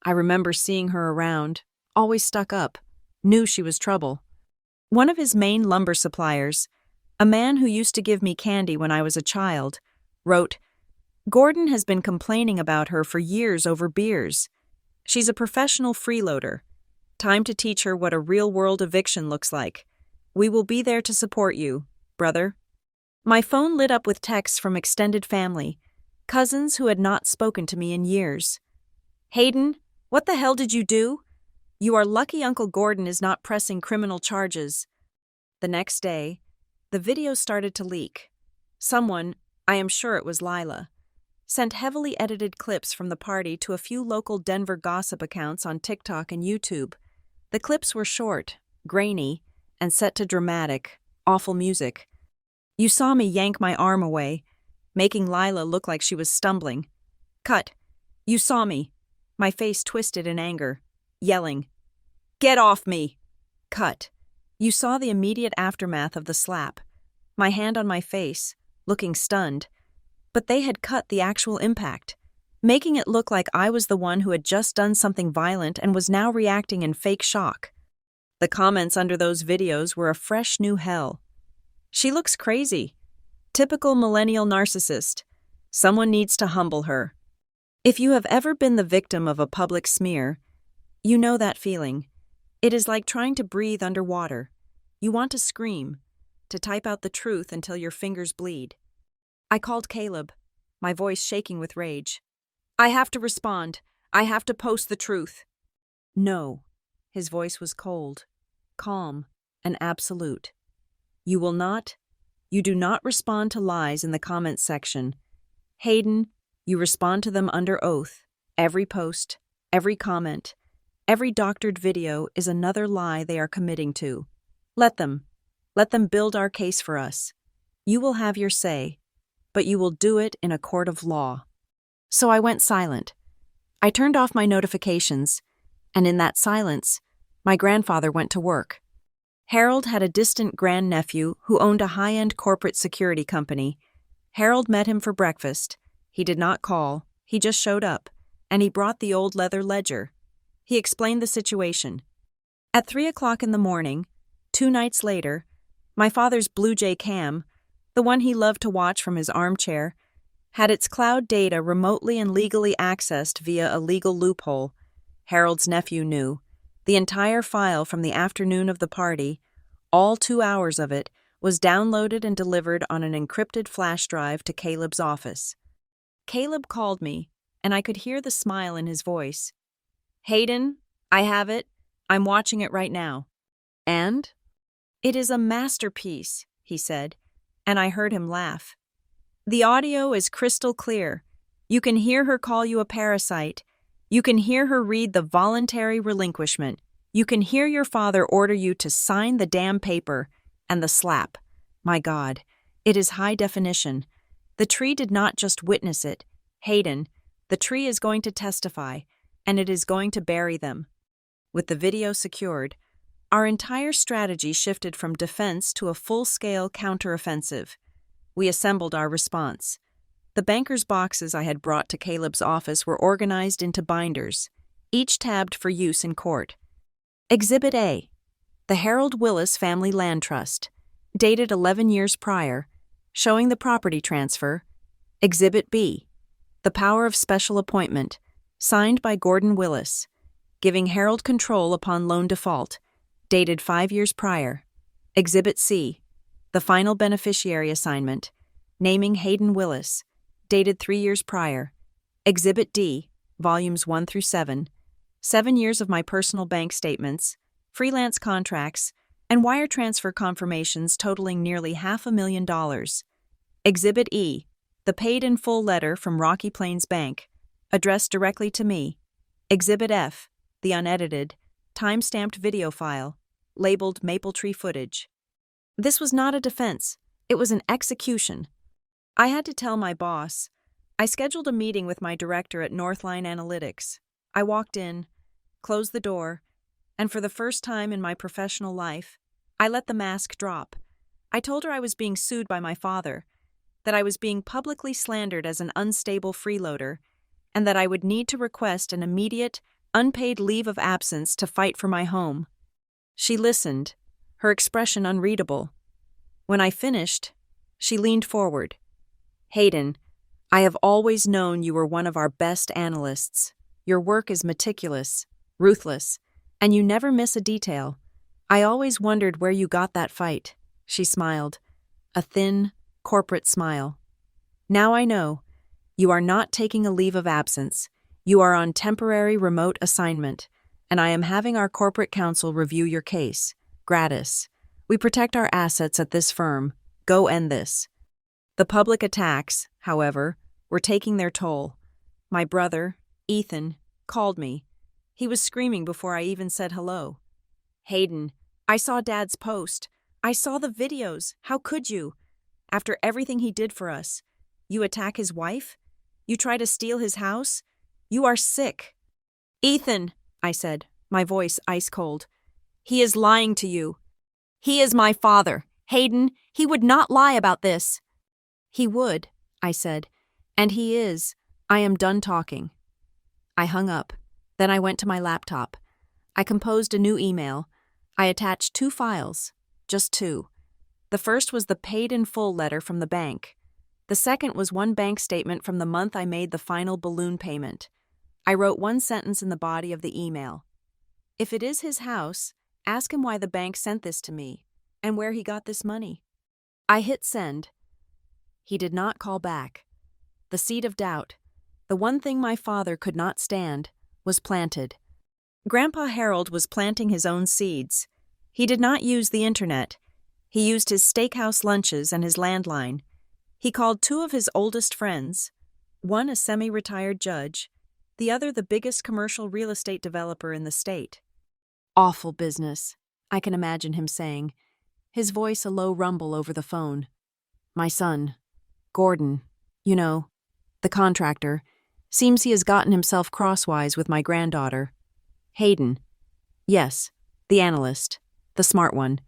I remember seeing her around, always stuck up, knew she was trouble. One of his main lumber suppliers, a man who used to give me candy when I was a child, wrote, "Gordon has been complaining about her for years over beers. She's a professional freeloader. Time to teach her what a real-world eviction looks like. We will be there to support you, brother." My phone lit up with texts from extended family, cousins who had not spoken to me in years. "Hayden, what the hell did you do? You are lucky Uncle Gordon is not pressing criminal charges." The next day, the video started to leak. Someone, I am sure it was Lila, sent heavily edited clips from the party to a few local Denver gossip accounts on TikTok and YouTube. The clips were short, grainy, and set to dramatic, awful music. You saw me yank my arm away, making Lila look like she was stumbling. Cut. You saw me. My face twisted in anger, yelling, "Get off me!" Cut. You saw the immediate aftermath of the slap. My hand on my face, looking stunned. But they had cut the actual impact, making it look like I was the one who had just done something violent and was now reacting in fake shock. The comments under those videos were a fresh new hell. She looks crazy. Typical millennial narcissist. Someone needs to humble her. If you have ever been the victim of a public smear, you know that feeling. It is like trying to breathe underwater. You want to scream, to type out the truth until your fingers bleed. I called Caleb, my voice shaking with rage. I have to respond. I have to post the truth. No. His voice was cold, calm, and absolute. You do not respond to lies in the comments section. Hayden, you respond to them under oath. Every post, every comment, every doctored video is another lie they are committing to. Let them build our case for us. You will have your say, but you will do it in a court of law. So I went silent. I turned off my notifications, and in that silence, my grandfather went to work. Harold had a distant grandnephew who owned a high-end corporate security company. Harold met him for breakfast. He did not call, he just showed up, and he brought the old leather ledger. He explained the situation. At 3 o'clock in the morning, 2 nights later, my father's Blue Jay cam, the one he loved to watch from his armchair, had its cloud data remotely and legally accessed via a legal loophole. Harold's nephew knew. The entire file from the afternoon of the party, all 2 hours of it, was downloaded and delivered on an encrypted flash drive to Caleb's office. Caleb called me, and I could hear the smile in his voice. Hayden, I have it. I'm watching it right now. And? It is a masterpiece, he said, and I heard him laugh. The audio is crystal clear. You can hear her call you a parasite. You can hear her read the voluntary relinquishment. You can hear your father order you to sign the damn paper. And the slap. My God, it is high definition. The tree did not just witness it. Hayden, the tree is going to testify, and it is going to bury them. With the video secured, our entire strategy shifted from defense to a full-scale counteroffensive. We assembled our response. The banker's boxes I had brought to Caleb's office were organized into binders, each tabbed for use in court. Exhibit A, the Harold Willis Family Land Trust, dated 11 years prior, showing the property transfer. Exhibit B, the Power of Special Appointment, signed by Gordon Willis, giving Harold control upon loan default, dated 5 years prior. Exhibit C, the Final Beneficiary Assignment, naming Hayden Willis, dated 3 years prior. Exhibit D, volumes 1 through 7, 7 years of my personal bank statements, freelance contracts, and wire transfer confirmations totaling nearly $500,000. Exhibit E, the paid-in-full letter from Rocky Plains Bank, addressed directly to me. Exhibit F, the unedited, time-stamped video file, labeled Maple Tree footage. This was not a defense, it was an execution. I had to tell my boss. I scheduled a meeting with my director at Northline Analytics. I walked in, closed the door, and for the first time in my professional life, I let the mask drop. I told her I was being sued by my father, that I was being publicly slandered as an unstable freeloader, and that I would need to request an immediate, unpaid leave of absence to fight for my home. She listened, her expression unreadable. When I finished, she leaned forward. Hayden, I have always known you were one of our best analysts. Your work is meticulous, ruthless, and you never miss a detail. I always wondered where you got that fight. She smiled, a thin, corporate smile. Now I know. You are not taking a leave of absence. You are on temporary remote assignment, and I am having our corporate counsel review your case. Gratis. We protect our assets at this firm. Go end this. The public attacks, however, were taking their toll. My brother, Ethan, called me. He was screaming before I even said hello. Hayden, I saw Dad's post. I saw the videos. How could you? After everything he did for us, you attack his wife? You try to steal his house? You are sick." "Ethan," I said, my voice ice cold, "he is lying to you. He is my father. Hayden, he would not lie about this." "He would," I said, "and he is. I am done talking." I hung up. Then I went to my laptop. I composed a new email. I attached 2 files. Just 2. The first was the paid in full letter from the bank. The second was one bank statement from the month I made the final balloon payment. I wrote one sentence in the body of the email. "If it is his house, ask him why the bank sent this to me, and where he got this money." I hit send. He did not call back. The seed of doubt, the one thing my father could not stand, was planted. Grandpa Harold was planting his own seeds. He did not use the internet. He used his steakhouse lunches and his landline. He called 2 of his oldest friends, one a semi-retired judge, the other the biggest commercial real estate developer in the state. "Awful business," I can imagine him saying, his voice a low rumble over the phone. "My son, Gordon, you know, the contractor, seems he has gotten himself crosswise with my granddaughter. Hayden. Yes, the analyst, the smart one.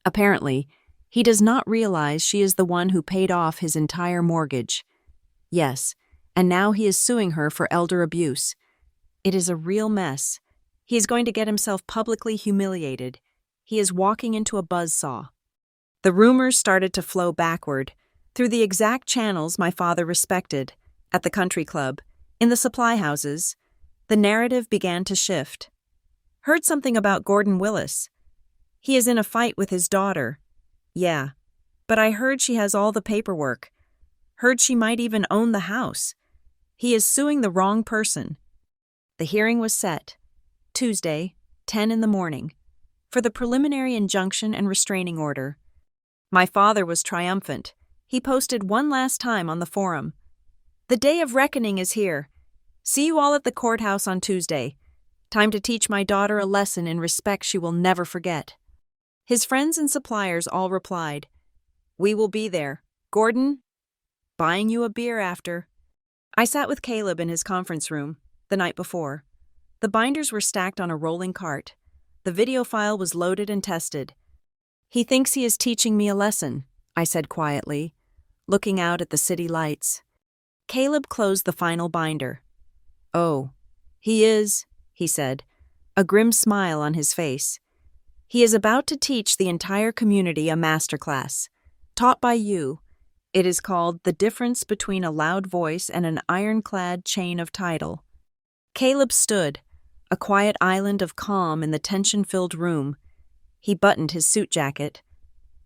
Apparently, he does not realize she is the one who paid off his entire mortgage. Yes, and now he is suing her for elder abuse. It is a real mess. He is going to get himself publicly humiliated. He is walking into a buzzsaw." The rumors started to flow backward, through the exact channels my father respected, at the country club, in the supply houses. The narrative began to shift. "Heard something about Gordon Willis. He is in a fight with his daughter. Yeah, but I heard she has all the paperwork. Heard she might even own the house. He is suing the wrong person." The hearing was set. Tuesday, 10 in the morning, for the preliminary injunction and restraining order. My father was triumphant. He posted one last time on the forum. "The day of reckoning is here. See you all at the courthouse on Tuesday. Time to teach my daughter a lesson in respect she will never forget." His friends and suppliers all replied, "We will be there. Gordon, buying you a beer after." I sat with Caleb in his conference room, the night before. The binders were stacked on a rolling cart. The video file was loaded and tested. "He thinks he is teaching me a lesson," I said quietly, looking out at the city lights. Caleb closed the final binder. "Oh, he is," he said, a grim smile on his face. "He is about to teach the entire community a masterclass, taught by you. It is called The Difference Between a Loud Voice and an Ironclad Chain of Title." Caleb stood, a quiet island of calm in the tension-filled room. He buttoned his suit jacket.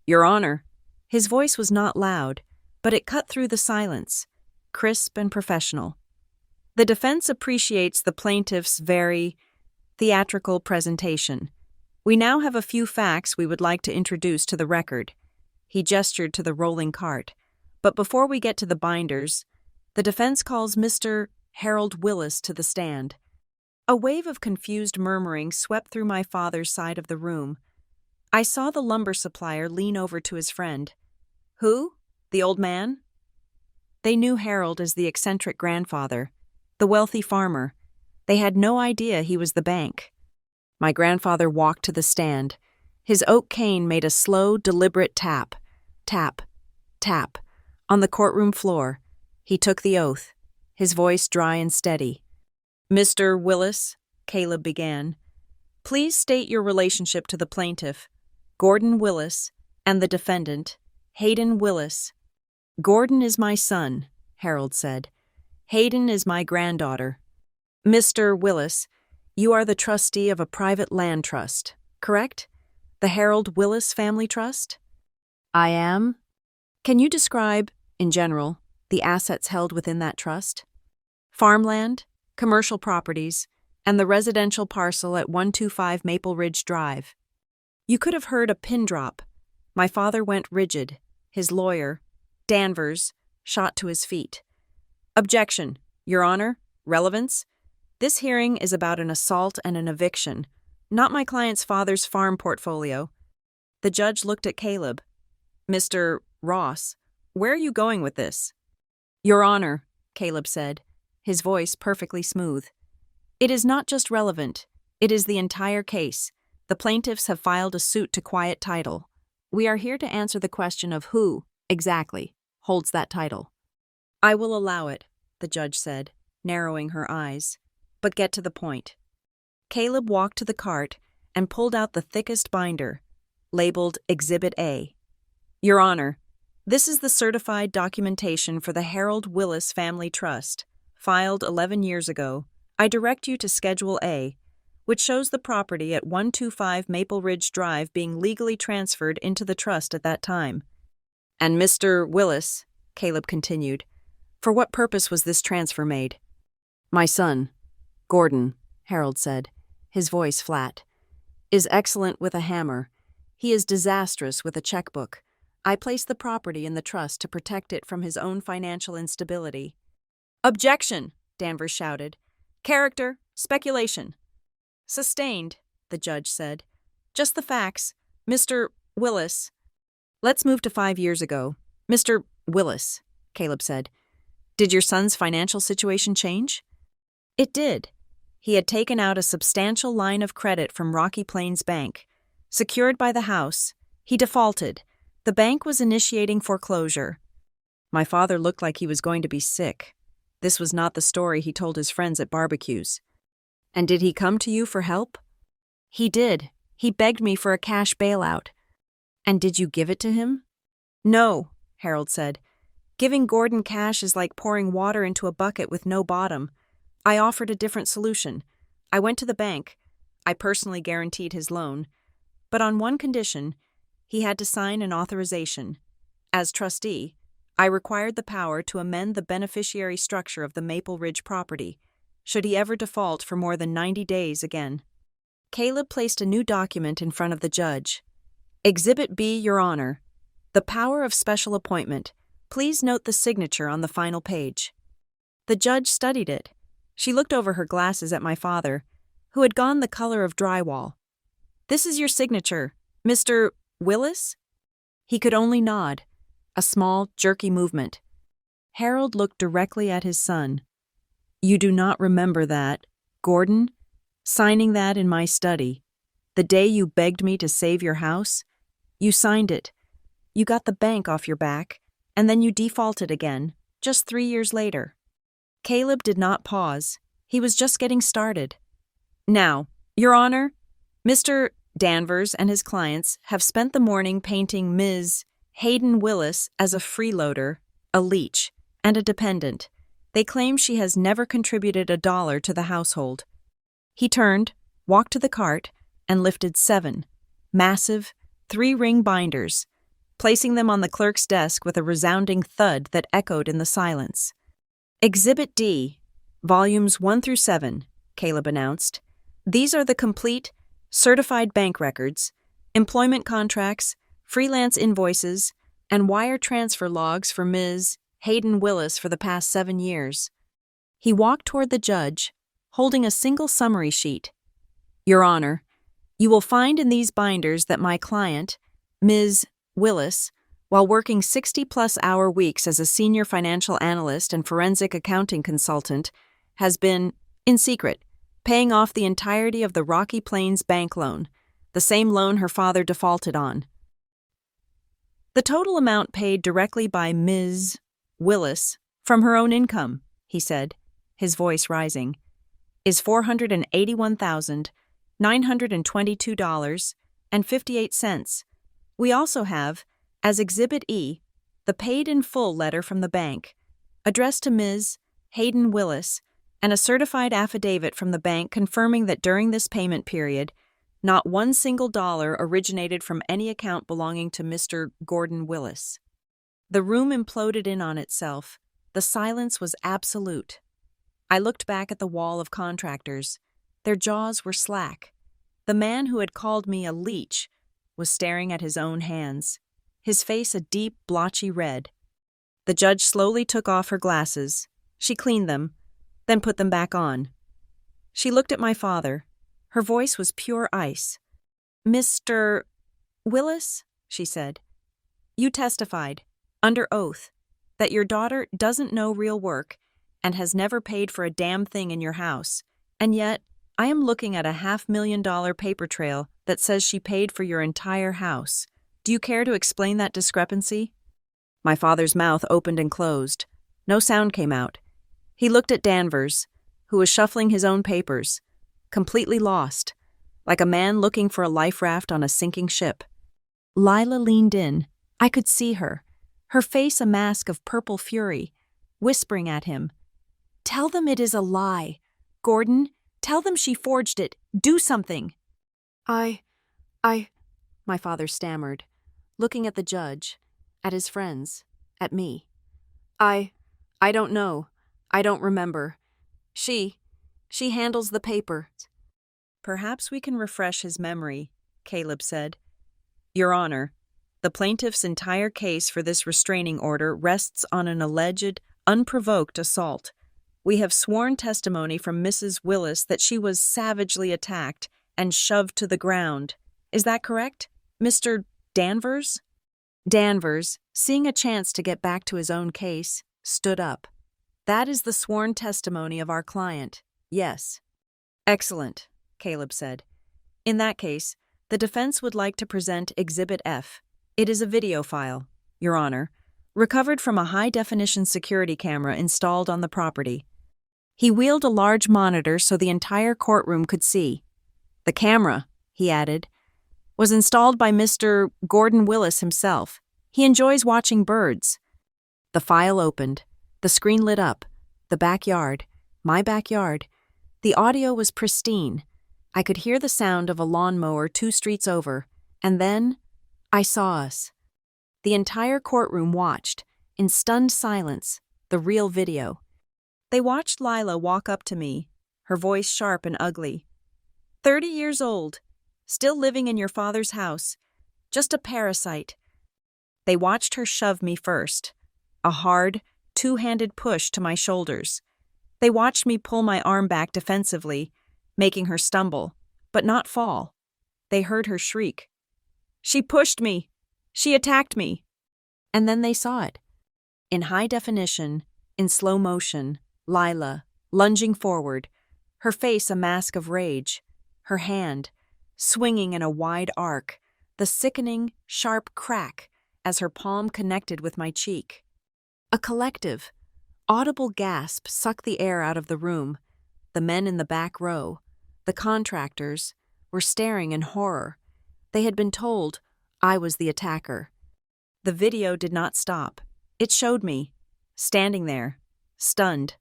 "Your Honor." His voice was not loud, but it cut through the silence, crisp and professional. "The defense appreciates the plaintiff's very theatrical presentation. We now have a few facts we would like to introduce to the record." He gestured to the rolling cart. "But before we get to the binders, the defense calls Mr. Harold Willis to the stand." A wave of confused murmuring swept through my father's side of the room. I saw the lumber supplier lean over to his friend. "Who? The old man?" They knew Harold as the eccentric grandfather, the wealthy farmer. They had no idea he was the bank. My grandfather walked to the stand. His oak cane made a slow, deliberate tap, tap, tap, on the courtroom floor. He took the oath, his voice dry and steady. "Mr. Willis," Caleb began, "please state your relationship to the plaintiff, Gordon Willis, and the defendant, Hayden Willis." "Gordon is my son," Harold said. "Hayden is my granddaughter. Mr. Willis, you are the trustee of a private land trust, correct? The Harold Willis Family Trust?" "I am." "Can you describe, in general, the assets held within that trust?" "Farmland, commercial properties, and the residential parcel at 125 Maple Ridge Drive." You could have heard a pin drop. My father went rigid. His lawyer, Danvers, shot to his feet. "Objection, Your Honor, relevance. This hearing is about an assault and an eviction, not my client's father's farm portfolio." The judge looked at Caleb. "Mr. Ross, where are you going with this? Your Honor, Caleb said, his voice perfectly smooth. It is not just relevant, it is the entire case. The plaintiffs have filed a suit to quiet title. We are here to answer the question of who, exactly, holds that title. I will allow it, the judge said, narrowing her eyes. But get to the point. Caleb walked to the cart and pulled out the thickest binder, labeled Exhibit A. Your Honor, this is the certified documentation for the Harold Willis Family Trust, filed 11 years ago. I direct you to Schedule A, which shows the property at 125 Maple Ridge Drive being legally transferred into the trust at that time. And Mr. Willis, Caleb continued, for what purpose was this transfer made? My son, Gordon, Harold said, his voice flat, is excellent with a hammer. He is disastrous with a checkbook. I placed the property in the trust to protect it from his own financial instability. Objection, Danvers shouted. Character, speculation. Sustained, the judge said. Just the facts. Mr. Willis. Let's move to 5 years ago. Mr. Willis, Caleb said. Did your son's financial situation change? It did. He had taken out a substantial line of credit from Rocky Plains Bank. Secured by the house, he defaulted. The bank was initiating foreclosure. My father looked like he was going to be sick. This was not the story he told his friends at barbecues. And did he come to you for help? He did. He begged me for a cash bailout. And did you give it to him? No, Harold said. Giving Gordon cash is like pouring water into a bucket with no bottom. I offered a different solution. I went to the bank. I personally guaranteed his loan. But on one condition, he had to sign an authorization. As trustee, I required the power to amend the beneficiary structure of the Maple Ridge property, should he ever default for more than 90 days again. Caleb placed a new document in front of the judge. Exhibit B, Your Honor. The power of special appointment. Please note the signature on the final page. The judge studied it. She looked over her glasses at my father, who had gone the color of drywall. This is your signature, Mr. Willis? He could only nod, a small, jerky movement. Harold looked directly at his son. You do not remember that, Gordon? Signing that in my study. The day you begged me to save your house? You signed it. You got the bank off your back, and then you defaulted again, just 3 years later. Caleb did not pause. He was just getting started. Now, Your Honor, Mr. Danvers and his clients have spent the morning painting Ms. Hayden Willis as a freeloader, a leech, and a dependent. They claim she has never contributed $1 to the household. He turned, walked to the cart, and lifted 7 massive, 3-ring binders, placing them on the clerk's desk with a resounding thud that echoed in the silence. Exhibit D, volumes 1 through 7, Caleb announced. These are the complete, certified bank records, employment contracts, freelance invoices, and wire transfer logs for Ms. Hayden Willis for the past 7 years. He walked toward the judge, holding a single summary sheet. Your Honor, you will find in these binders that my client, Ms. Willis, while working 60-plus hour weeks as a senior financial analyst and forensic accounting consultant, has been, in secret, paying off the entirety of the Rocky Plains Bank loan, the same loan her father defaulted on. The total amount paid directly by Ms. Willis from her own income, he said, his voice rising, is $481,922.58. We also have, as Exhibit E, the paid-in-full letter from the bank, addressed to Ms. Hayden Willis, and a certified affidavit from the bank confirming that during this payment period, not one single dollar originated from any account belonging to Mr. Gordon Willis. The room imploded in on itself. The silence was absolute. I looked back at the wall of contractors. Their jaws were slack. The man who had called me a leech was staring at his own hands, his face a deep, blotchy red. The judge slowly took off her glasses. She cleaned them, then put them back on. She looked at my father. Her voice was pure ice. Mr. Willis, she said, you testified. under oath, that your daughter doesn't know real work and has never paid for a damn thing in your house, and yet I am looking at a $500,000 paper trail that says she paid for your entire house. Do you care to explain that discrepancy?" My father's mouth opened and closed. No sound came out. He looked at Danvers, who was shuffling his own papers, completely lost, like a man looking for a life raft on a sinking ship. Lila leaned in. I could see her, her face a mask of purple fury, whispering at him, "Tell them it is a lie. Gordon, tell them she forged it. Do something." I, my father stammered, looking at the judge, at his friends, at me. I don't know. I don't remember. She handles the paper." "Perhaps we can refresh his memory," Caleb said. "Your Honor, the plaintiff's entire case for this restraining order rests on an alleged, unprovoked assault. We have sworn testimony from Mrs. Willis that she was savagely attacked and shoved to the ground. Is that correct, Mr. Danvers?" Danvers, seeing a chance to get back to his own case, stood up. "That is the sworn testimony of our client, yes." "Excellent," Caleb said. "In that case, the defense would like to present Exhibit F. It is a video file, Your Honor, recovered from a high-definition security camera installed on the property." He wheeled a large monitor so the entire courtroom could see. "The camera," he added, "was installed by Mr. Gordon Willis himself. He enjoys watching birds." The file opened. The screen lit up. The backyard, my backyard. The audio was pristine. I could hear the sound of a lawnmower 2 streets over, and then I saw us. The entire courtroom watched, in stunned silence, the real video. They watched Lila walk up to me, her voice sharp and ugly. 30 years old, still living in your father's house, just a parasite." They watched her shove me first, a hard, 2-handed push to my shoulders. They watched me pull my arm back defensively, making her stumble, but not fall. They heard her shriek, "She pushed me! She attacked me!" And then they saw it. In high definition, in slow motion, Lila, lunging forward, her face a mask of rage, her hand, swinging in a wide arc, the sickening, sharp crack as her palm connected with my cheek. A collective, audible gasp sucked the air out of the room. The men in the back row, the contractors, were staring in horror. They had been told I was the attacker. The video did not stop. It showed me, standing there, stunned,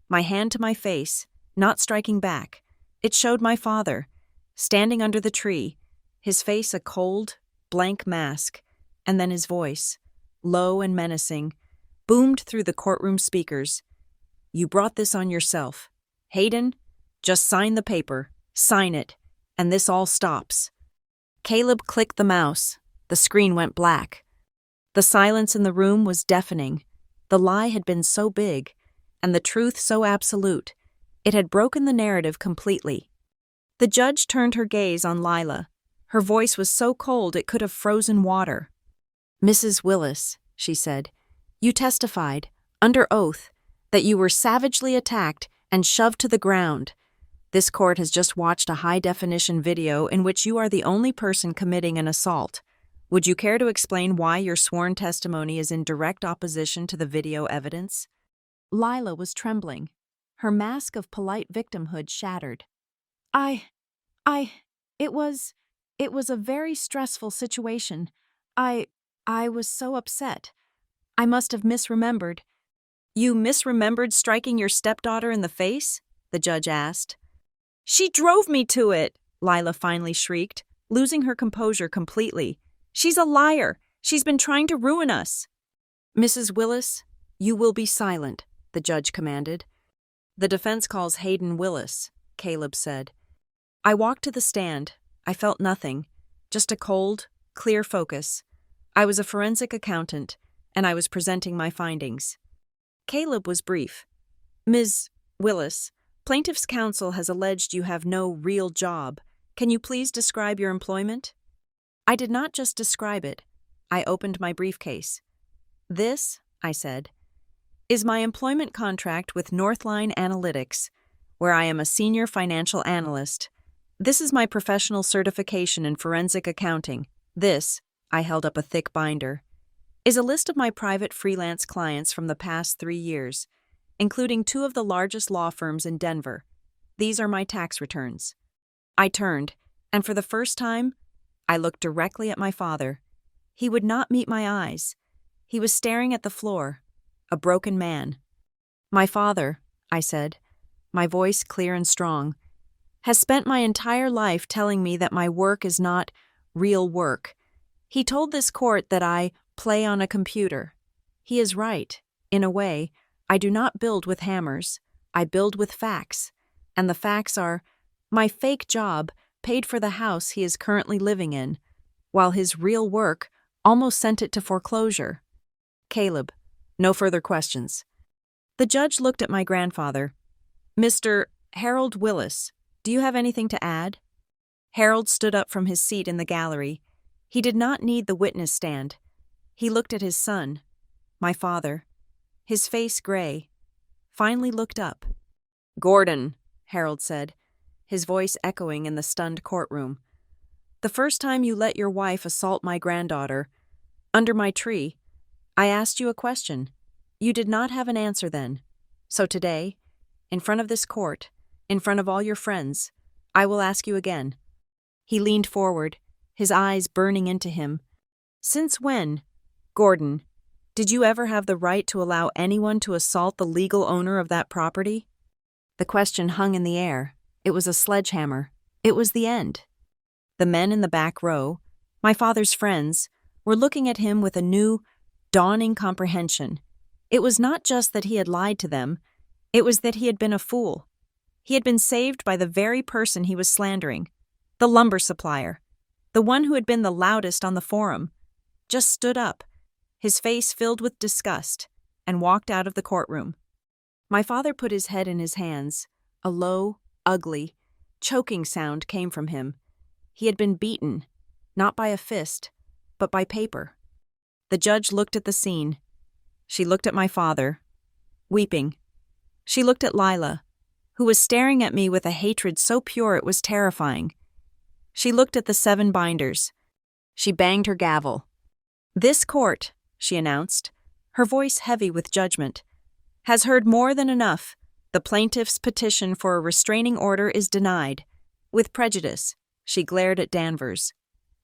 my hand to my face, not striking back. It showed my father, standing under the tree, his face a cold, blank mask, and then his voice, low and menacing, boomed through the courtroom speakers. "You brought this on yourself. Hayden, just sign the paper, sign it, and this all stops." Caleb clicked the mouse. The screen went black. The silence in the room was deafening. The lie had been so big, and the truth so absolute. It had broken the narrative completely. The judge turned her gaze on Lila. Her voice was so cold it could have frozen water. "Mrs. Willis," she said, "you testified, under oath, that you were savagely attacked and shoved to the ground. This court has just watched a high-definition video in which you are the only person committing an assault. Would you care to explain why your sworn testimony is in direct opposition to the video evidence?" Lila was trembling. Her mask of polite victimhood shattered. It was a very stressful situation. I was so upset. I must have misremembered." "You misremembered striking your stepdaughter in the face?" the judge asked. "She drove me to it," Lila finally shrieked, losing her composure completely. "She's a liar. She's been trying to ruin us." "Mrs. Willis, you will be silent," the judge commanded. "The defense calls Hayden Willis," Caleb said. I walked to the stand. I felt nothing, just a cold, clear focus. I was a forensic accountant, and I was presenting my findings. Caleb was brief. "Ms. Willis, plaintiff's counsel has alleged you have no real job. Can you please describe your employment?" I did not just describe it. I opened my briefcase. "This," I said, "is my employment contract with Northline Analytics, where I am a senior financial analyst. This is my professional certification in forensic accounting. This," I held up a thick binder, "is a list of my private freelance clients from the past 3 years, including 2 of the largest law firms in Denver. These are my tax returns." I turned, and for the first time, I looked directly at my father. He would not meet my eyes. He was staring at the floor, a broken man. "My father," I said, my voice clear and strong, "has spent my entire life telling me that my work is not real work. He told this court that I play on a computer. He is right. In a way, I do not build with hammers. I build with facts. And the facts are, my fake job paid for the house he is currently living in, while his real work almost sent it to foreclosure." "Caleb, no further questions." The judge looked at my grandfather. "Mr. Harold Willis, do you have anything to add?" Harold stood up from his seat in the gallery. He did not need the witness stand. He looked at his son, my father, his face gray, finally looked up. "Gordon," Harold said, his voice echoing in the stunned courtroom, "the first time you let your wife assault my granddaughter, under my tree, I asked you a question. You did not have an answer then. So today, in front of this court, in front of all your friends, I will ask you again." He leaned forward, his eyes burning into him. "Since when, Gordon, did you ever have the right to allow anyone to assault the legal owner of that property?" The question hung in the air. It was a sledgehammer. It was the end. The men in the back row, my father's friends, were looking at him with a new, dawning comprehension. It was not just that he had lied to them, it was that he had been a fool. He had been saved by the very person he was slandering, the lumber supplier, the one who had been the loudest on the forum, just stood up, his face filled with disgust, and walked out of the courtroom. My father put his head in his hands. A low, ugly, choking sound came from him. He had been beaten, not by a fist, but by paper. The judge looked at the scene. She looked at my father, weeping. She looked at Lila, who was staring at me with a hatred so pure it was terrifying. She looked at the 7 binders. She banged her gavel. "This court," she announced, her voice heavy with judgment, "has heard more than enough. The plaintiff's petition for a restraining order is denied. With prejudice," she glared at Danvers.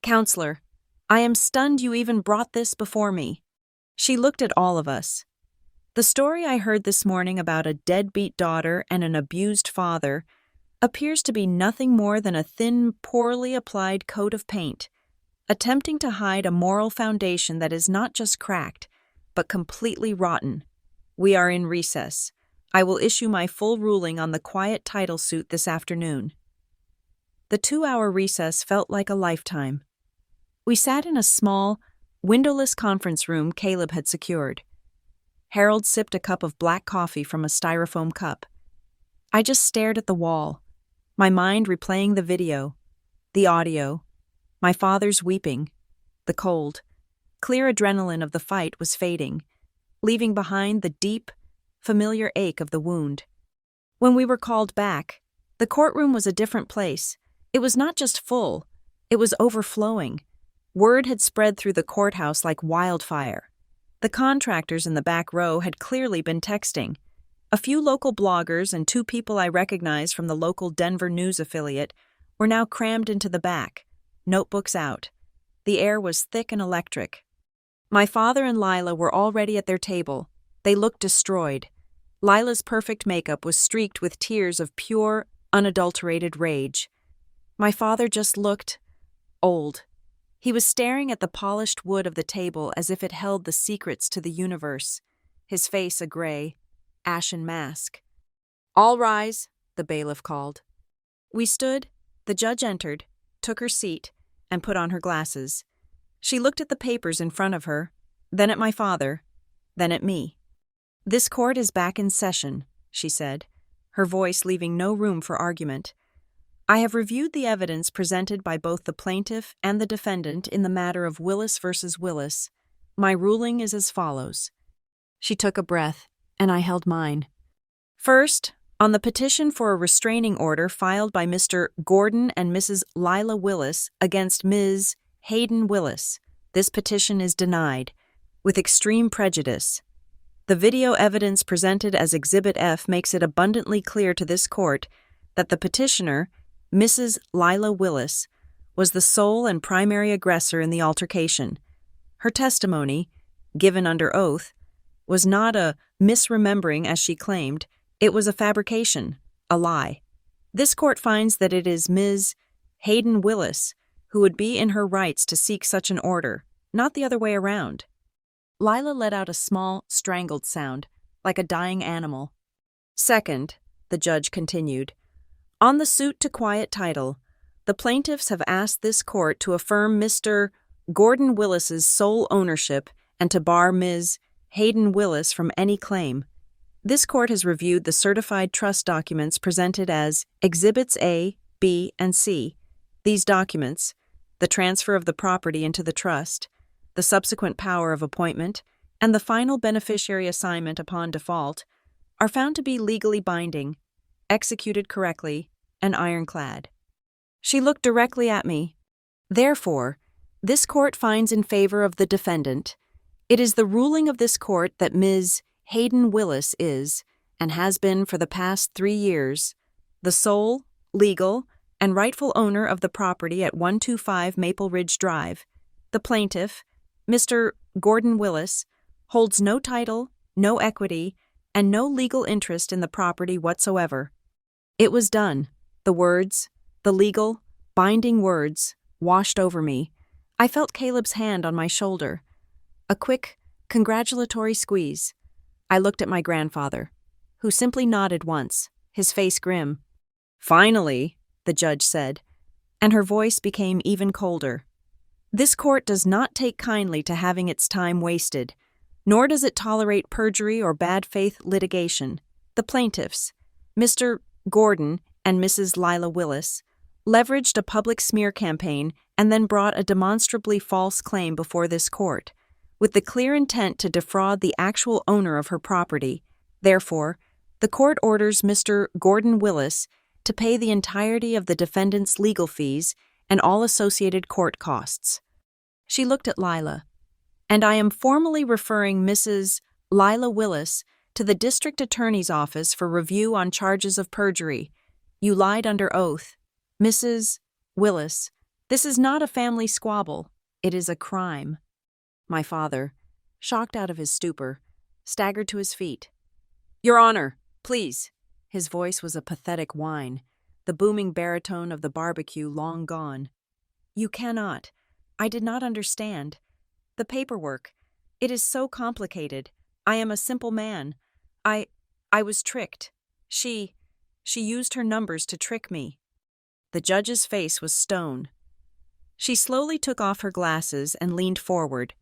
"Counselor, I am stunned you even brought this before me." She looked at all of us. "The story I heard this morning about a deadbeat daughter and an abused father appears to be nothing more than a thin, poorly applied coat of paint, attempting to hide a moral foundation that is not just cracked, but completely rotten. We are in recess. I will issue my full ruling on the quiet title suit this afternoon." The 2-hour recess felt like a lifetime. We sat in a small, windowless conference room Caleb had secured. Harold sipped a cup of black coffee from a styrofoam cup. I just stared at the wall, my mind replaying the video, the audio, my father's weeping, the cold, clear adrenaline of the fight was fading, leaving behind the deep, familiar ache of the wound. When we were called back, the courtroom was a different place. It was not just full, it was overflowing. Word had spread through the courthouse like wildfire. The contractors in the back row had clearly been texting. A few local bloggers and 2 people I recognized from the local Denver news affiliate were now crammed into the back, notebooks out. The air was thick and electric. My father and Lila were already at their table. They looked destroyed. Lila's perfect makeup was streaked with tears of pure, unadulterated rage. My father just looked old. He was staring at the polished wood of the table as if it held the secrets to the universe, his face a gray, ashen mask. "All rise," the bailiff called. We stood, the judge entered, took her seat, and put on her glasses. She looked at the papers in front of her, then at my father, then at me. "This court is back in session," she said, her voice leaving no room for argument. "I have reviewed the evidence presented by both the plaintiff and the defendant in the matter of Willis versus Willis. My ruling is as follows." She took a breath, and I held mine. First, on the petition for a restraining order filed by Mr. Gordon and Mrs. Lila Willis against Ms. Hayden Willis, this petition is denied, with extreme prejudice. The video evidence presented as Exhibit F makes it abundantly clear to this court that the petitioner, Mrs. Lila Willis, was the sole and primary aggressor in the altercation. Her testimony, given under oath, was not a misremembering as she claimed, it was a fabrication, a lie. This court finds that it is Ms. Hayden Willis who would be in her rights to seek such an order, not the other way around. Lila let out a small, strangled sound, like a dying animal. Second, the judge continued, on the suit to quiet title, the plaintiffs have asked this court to affirm Mr. Gordon Willis's sole ownership and to bar Ms. Hayden Willis from any claim. This court has reviewed the certified trust documents presented as Exhibits A, B, and C. These documents, the transfer of the property into the trust, the subsequent power of appointment, and the final beneficiary assignment upon default, are found to be legally binding, executed correctly, and ironclad. She looked directly at me. Therefore, this court finds in favor of the defendant. It is the ruling of this court that Ms. Hayden Willis is, and has been for the past 3 years, the sole, legal, and rightful owner of the property at 125 Maple Ridge Drive. The plaintiff, Mr. Gordon Willis, holds no title, no equity, and no legal interest in the property whatsoever. It was done. The words, the legal, binding words, washed over me. I felt Caleb's hand on my shoulder. A quick, congratulatory squeeze. I looked at my grandfather, who simply nodded once, his face grim. "Finally," the judge said, and her voice became even colder. "This court does not take kindly to having its time wasted, nor does it tolerate perjury or bad faith litigation. The plaintiffs, Mr. Gordon and Mrs. Lila Willis, leveraged a public smear campaign and then brought a demonstrably false claim before this court, with the clear intent to defraud the actual owner of her property. Therefore, the court orders Mr. Gordon Willis to pay the entirety of the defendant's legal fees and all associated court costs." She looked at Lila. "And I am formally referring Mrs. Lila Willis to the district attorney's office for review on charges of perjury. You lied under oath. Mrs. Willis, this is not a family squabble. It is a crime." My father, shocked out of his stupor, staggered to his feet. "Your Honor, please." His voice was a pathetic whine, the booming baritone of the barbecue long gone. "You cannot. I did not understand. The paperwork. It is so complicated. I am a simple man. I was tricked. She used her numbers to trick me." The judge's face was stone. She slowly took off her glasses and leaned forward,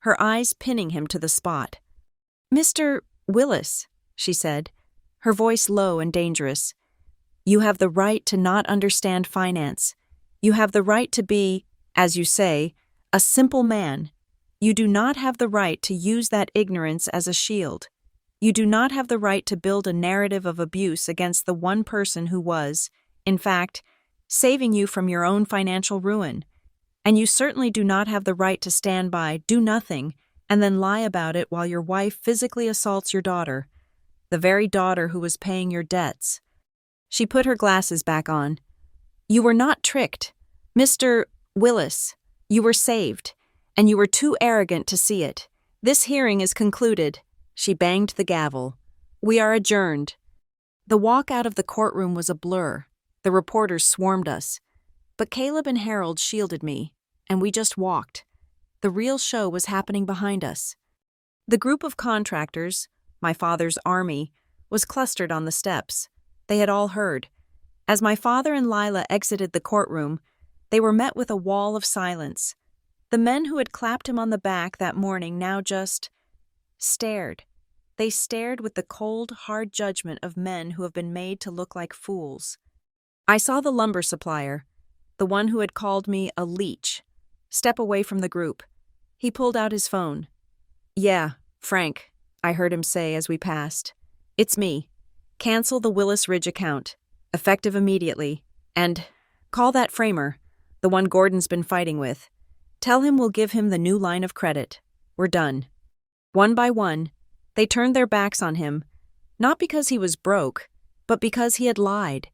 her eyes pinning him to the spot. "Mr. Willis," she said, her voice low and dangerous, "you have the right to not understand finance. You have the right to be, as you say, a simple man. You do not have the right to use that ignorance as a shield. You do not have the right to build a narrative of abuse against the one person who was, in fact, saving you from your own financial ruin. And you certainly do not have the right to stand by, do nothing, and then lie about it while your wife physically assaults your daughter, the very daughter who was paying your debts." She put her glasses back on. "You were not tricked. Mr. Willis, you were saved, and you were too arrogant to see it. This hearing is concluded." She banged the gavel. "We are adjourned." The walk out of the courtroom was a blur. The reporters swarmed us. But Caleb and Harold shielded me, and we just walked. The real show was happening behind us. The group of contractors, my father's army, was clustered on the steps. They had all heard. As my father and Lila exited the courtroom, they were met with a wall of silence. The men who had clapped him on the back that morning now just stared. They stared with the cold, hard judgment of men who have been made to look like fools. I saw the lumber supplier, the one who had called me a leech, step away from the group. He pulled out his phone. Yeah, Frank, I heard him say as we passed. It's me. Cancel the Willis Ridge account, effective immediately, and call that framer, the one Gordon's been fighting with. Tell him we'll give him the new line of credit. We're done. One by one, they turned their backs on him, not because he was broke, but because he had lied.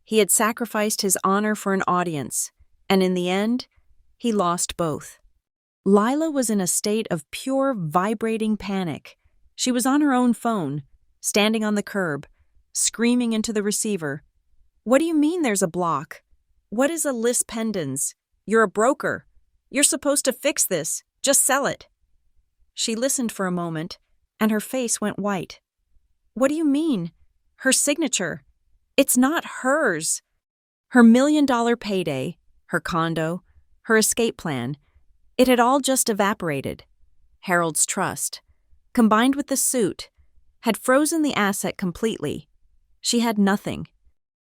He had sacrificed his honor for an audience, and in the end, he lost both. Lila was in a state of pure, vibrating panic. She was on her own phone, standing on the curb, screaming into the receiver. What do you mean there's a block? What is a lis pendens? You're a broker. You're supposed to fix this. Just sell it. She listened for a moment, and her face went white. What do you mean? Her signature. It's not hers. Her $1 million payday, her condo, her escape plan, it had all just evaporated. Harold's trust, combined with the suit, had frozen the asset completely. She had nothing.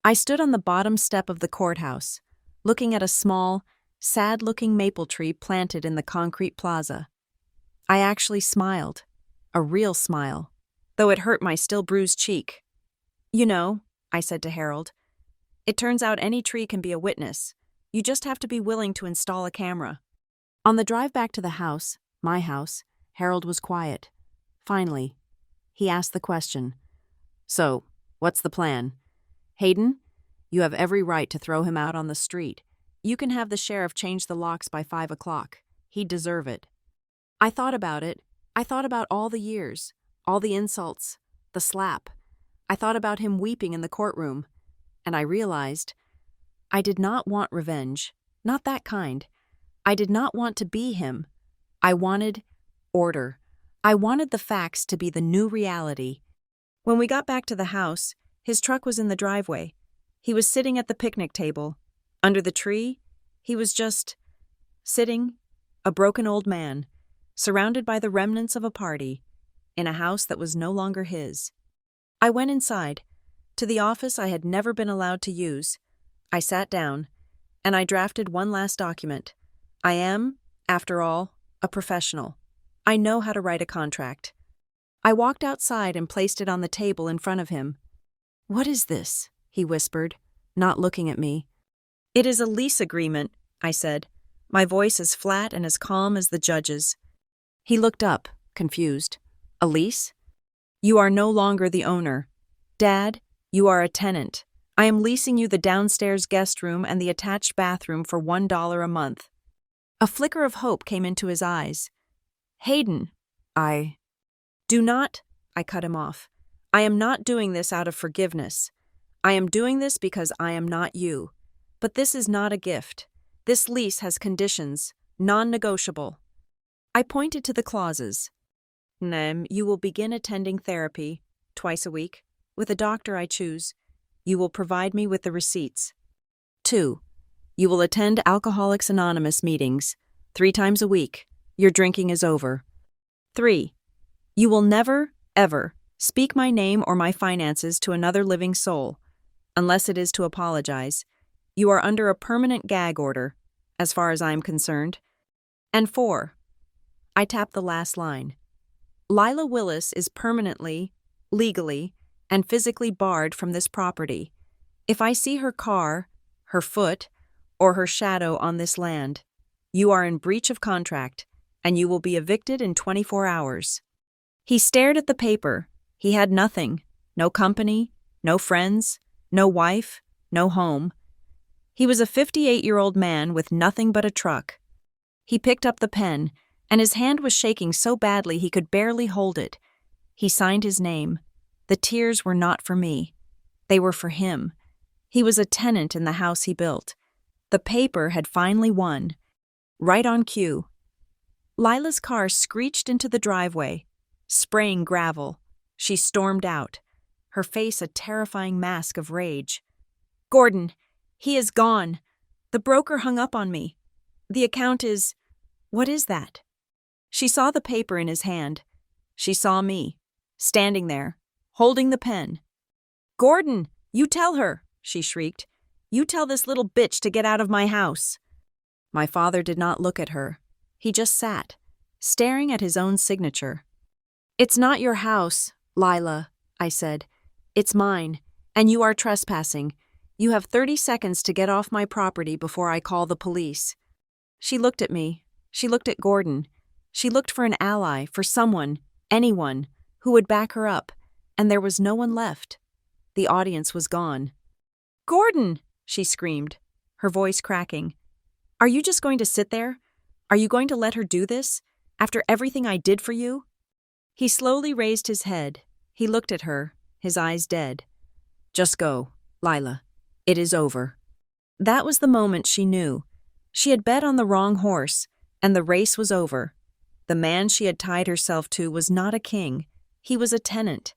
I stood on the bottom step of the courthouse, looking at a small, sad-looking maple tree planted in the concrete plaza. I actually smiled, a real smile, though it hurt my still bruised cheek. You know, I said to Harold, it turns out any tree can be a witness. You just have to be willing to install a camera. On the drive back to the house, my house, Harold was quiet. Finally, he asked the question. So, what's the plan? Hayden, you have every right to throw him out on the street. You can have the sheriff change the locks by 5 o'clock. He'd deserve it. I thought about it. I thought about all the years, all the insults, the slap. I thought about him weeping in the courtroom. And I realized I did not want revenge, not that kind. I did not want to be him. I wanted order. I wanted the facts to be the new reality. When we got back to the house, his truck was in the driveway. He was sitting at the picnic table. Under the tree, he was just sitting, a broken old man, surrounded by the remnants of a party, in a house that was no longer his. I went inside, to the office I had never been allowed to use. I sat down, and I drafted one last document. I am, after all, a professional. I know how to write a contract. I walked outside and placed it on the table in front of him. What is this? He whispered, not looking at me. It is a lease agreement, I said, my voice as flat and as calm as the judge's. He looked up, confused. A lease? You are no longer the owner. Dad, you are a tenant. I am leasing you the downstairs guest room and the attached bathroom for $1 a month. A flicker of hope came into his eyes. Hayden, Do not, I cut him off. I am not doing this out of forgiveness. I am doing this because I am not you. But this is not a gift. This lease has conditions, non-negotiable. I pointed to the clauses. You will begin attending therapy, twice a week, with a doctor I choose. You will provide me with the receipts. 2. You will attend Alcoholics Anonymous meetings, 3 times a week. Your drinking is over. 3. You will never, ever, speak my name or my finances to another living soul, unless it is to apologize. You are under a permanent gag order, as far as I am concerned. And 4. I tapped the last line. Lila Willis is permanently, legally, and physically barred from this property. If I see her car, her foot, or her shadow on this land, you are in breach of contract, and you will be evicted in 24 hours. He stared at the paper. He had nothing. No company, no friends, no wife, no home. He was a 58-year-old man with nothing but a truck. He picked up the pen, and his hand was shaking so badly he could barely hold it. He signed his name. The tears were not for me. They were for him. He was a tenant in the house he built. The paper had finally won. Right on cue. Lila's car screeched into the driveway, spraying gravel. She stormed out, her face a terrifying mask of rage. Gordon, he is gone. The broker hung up on me. The account is... What is that? She saw the paper in his hand. She saw me, standing there, holding the pen. Gordon, you tell her, she shrieked. You tell this little bitch to get out of my house. My father did not look at her. He just sat, staring at his own signature. "It's not your house, Lila," I said. "It's mine, and you are trespassing. You have 30 seconds to get off my property before I call the police." She looked at me. She looked at Gordon. She looked for an ally, for someone, anyone, who would back her up, and there was no one left. The audience was gone. "Gordon!" she screamed, her voice cracking. "Are you just going to sit there? Are you going to let her do this, after everything I did for you?" He slowly raised his head. He looked at her, his eyes dead. "Just go, Lila. It is over." That was the moment she knew. She had bet on the wrong horse, and the race was over. The man she had tied herself to was not a king. He was a tenant.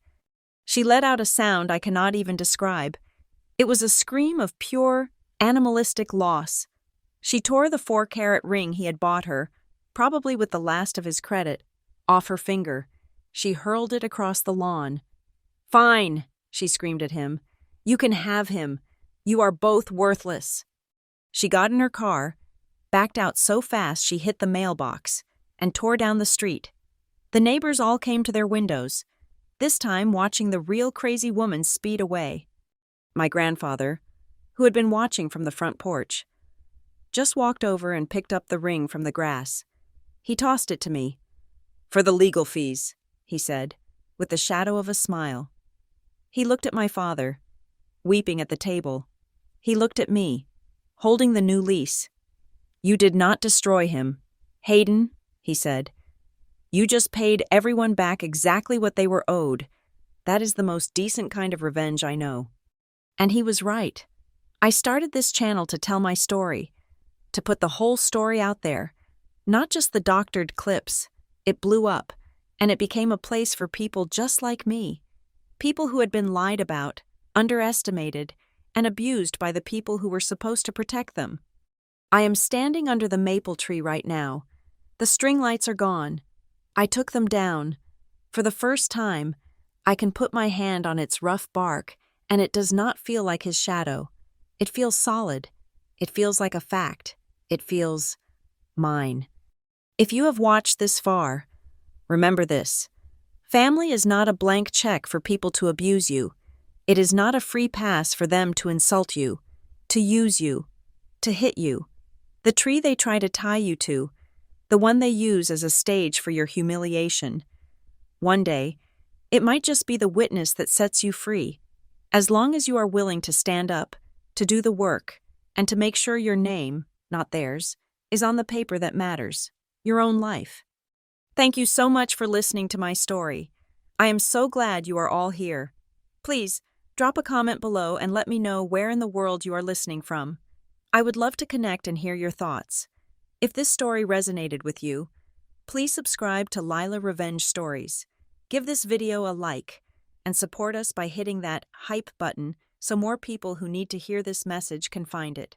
She let out a sound I cannot even describe. It was a scream of pure, animalistic loss. She tore the 4-carat ring he had bought her, probably with the last of his credit, off her finger. She hurled it across the lawn. "Fine," she screamed at him. "You can have him. You are both worthless." She got in her car, backed out so fast she hit the mailbox, and tore down the street. The neighbors all came to their windows, this time watching the real crazy woman speed away. My grandfather, who had been watching from the front porch, just walked over and picked up the ring from the grass. He tossed it to me. "For the legal fees," he said, with the shadow of a smile. He looked at my father, weeping at the table. He looked at me, holding the new lease. "You did not destroy him, Hayden," he said. "You just paid everyone back exactly what they were owed. That is the most decent kind of revenge I know." And he was right. I started this channel to tell my story, to put the whole story out there, not just the doctored clips. It blew up, and it became a place for people just like me, people who had been lied about, underestimated, and abused by the people who were supposed to protect them. I am standing under the maple tree right now. The string lights are gone. I took them down. For the first time, I can put my hand on its rough bark, and it does not feel like his shadow. It feels solid. It feels like a fact. It feels mine. If you have watched this far, remember this. Family is not a blank check for people to abuse you. It is not a free pass for them to insult you, to use you, to hit you. The tree they try to tie you to, the one they use as a stage for your humiliation. One day, it might just be the witness that sets you free, as long as you are willing to stand up, to do the work, and to make sure your name, not theirs, is on the paper that matters, your own life. Thank you so much for listening to my story. I am so glad you are all here. Please, drop a comment below and let me know where in the world you are listening from. I would love to connect and hear your thoughts. If this story resonated with you, please subscribe to Lila Revenge Stories. Give this video a like, and support us by hitting that hype button so more people who need to hear this message can find it.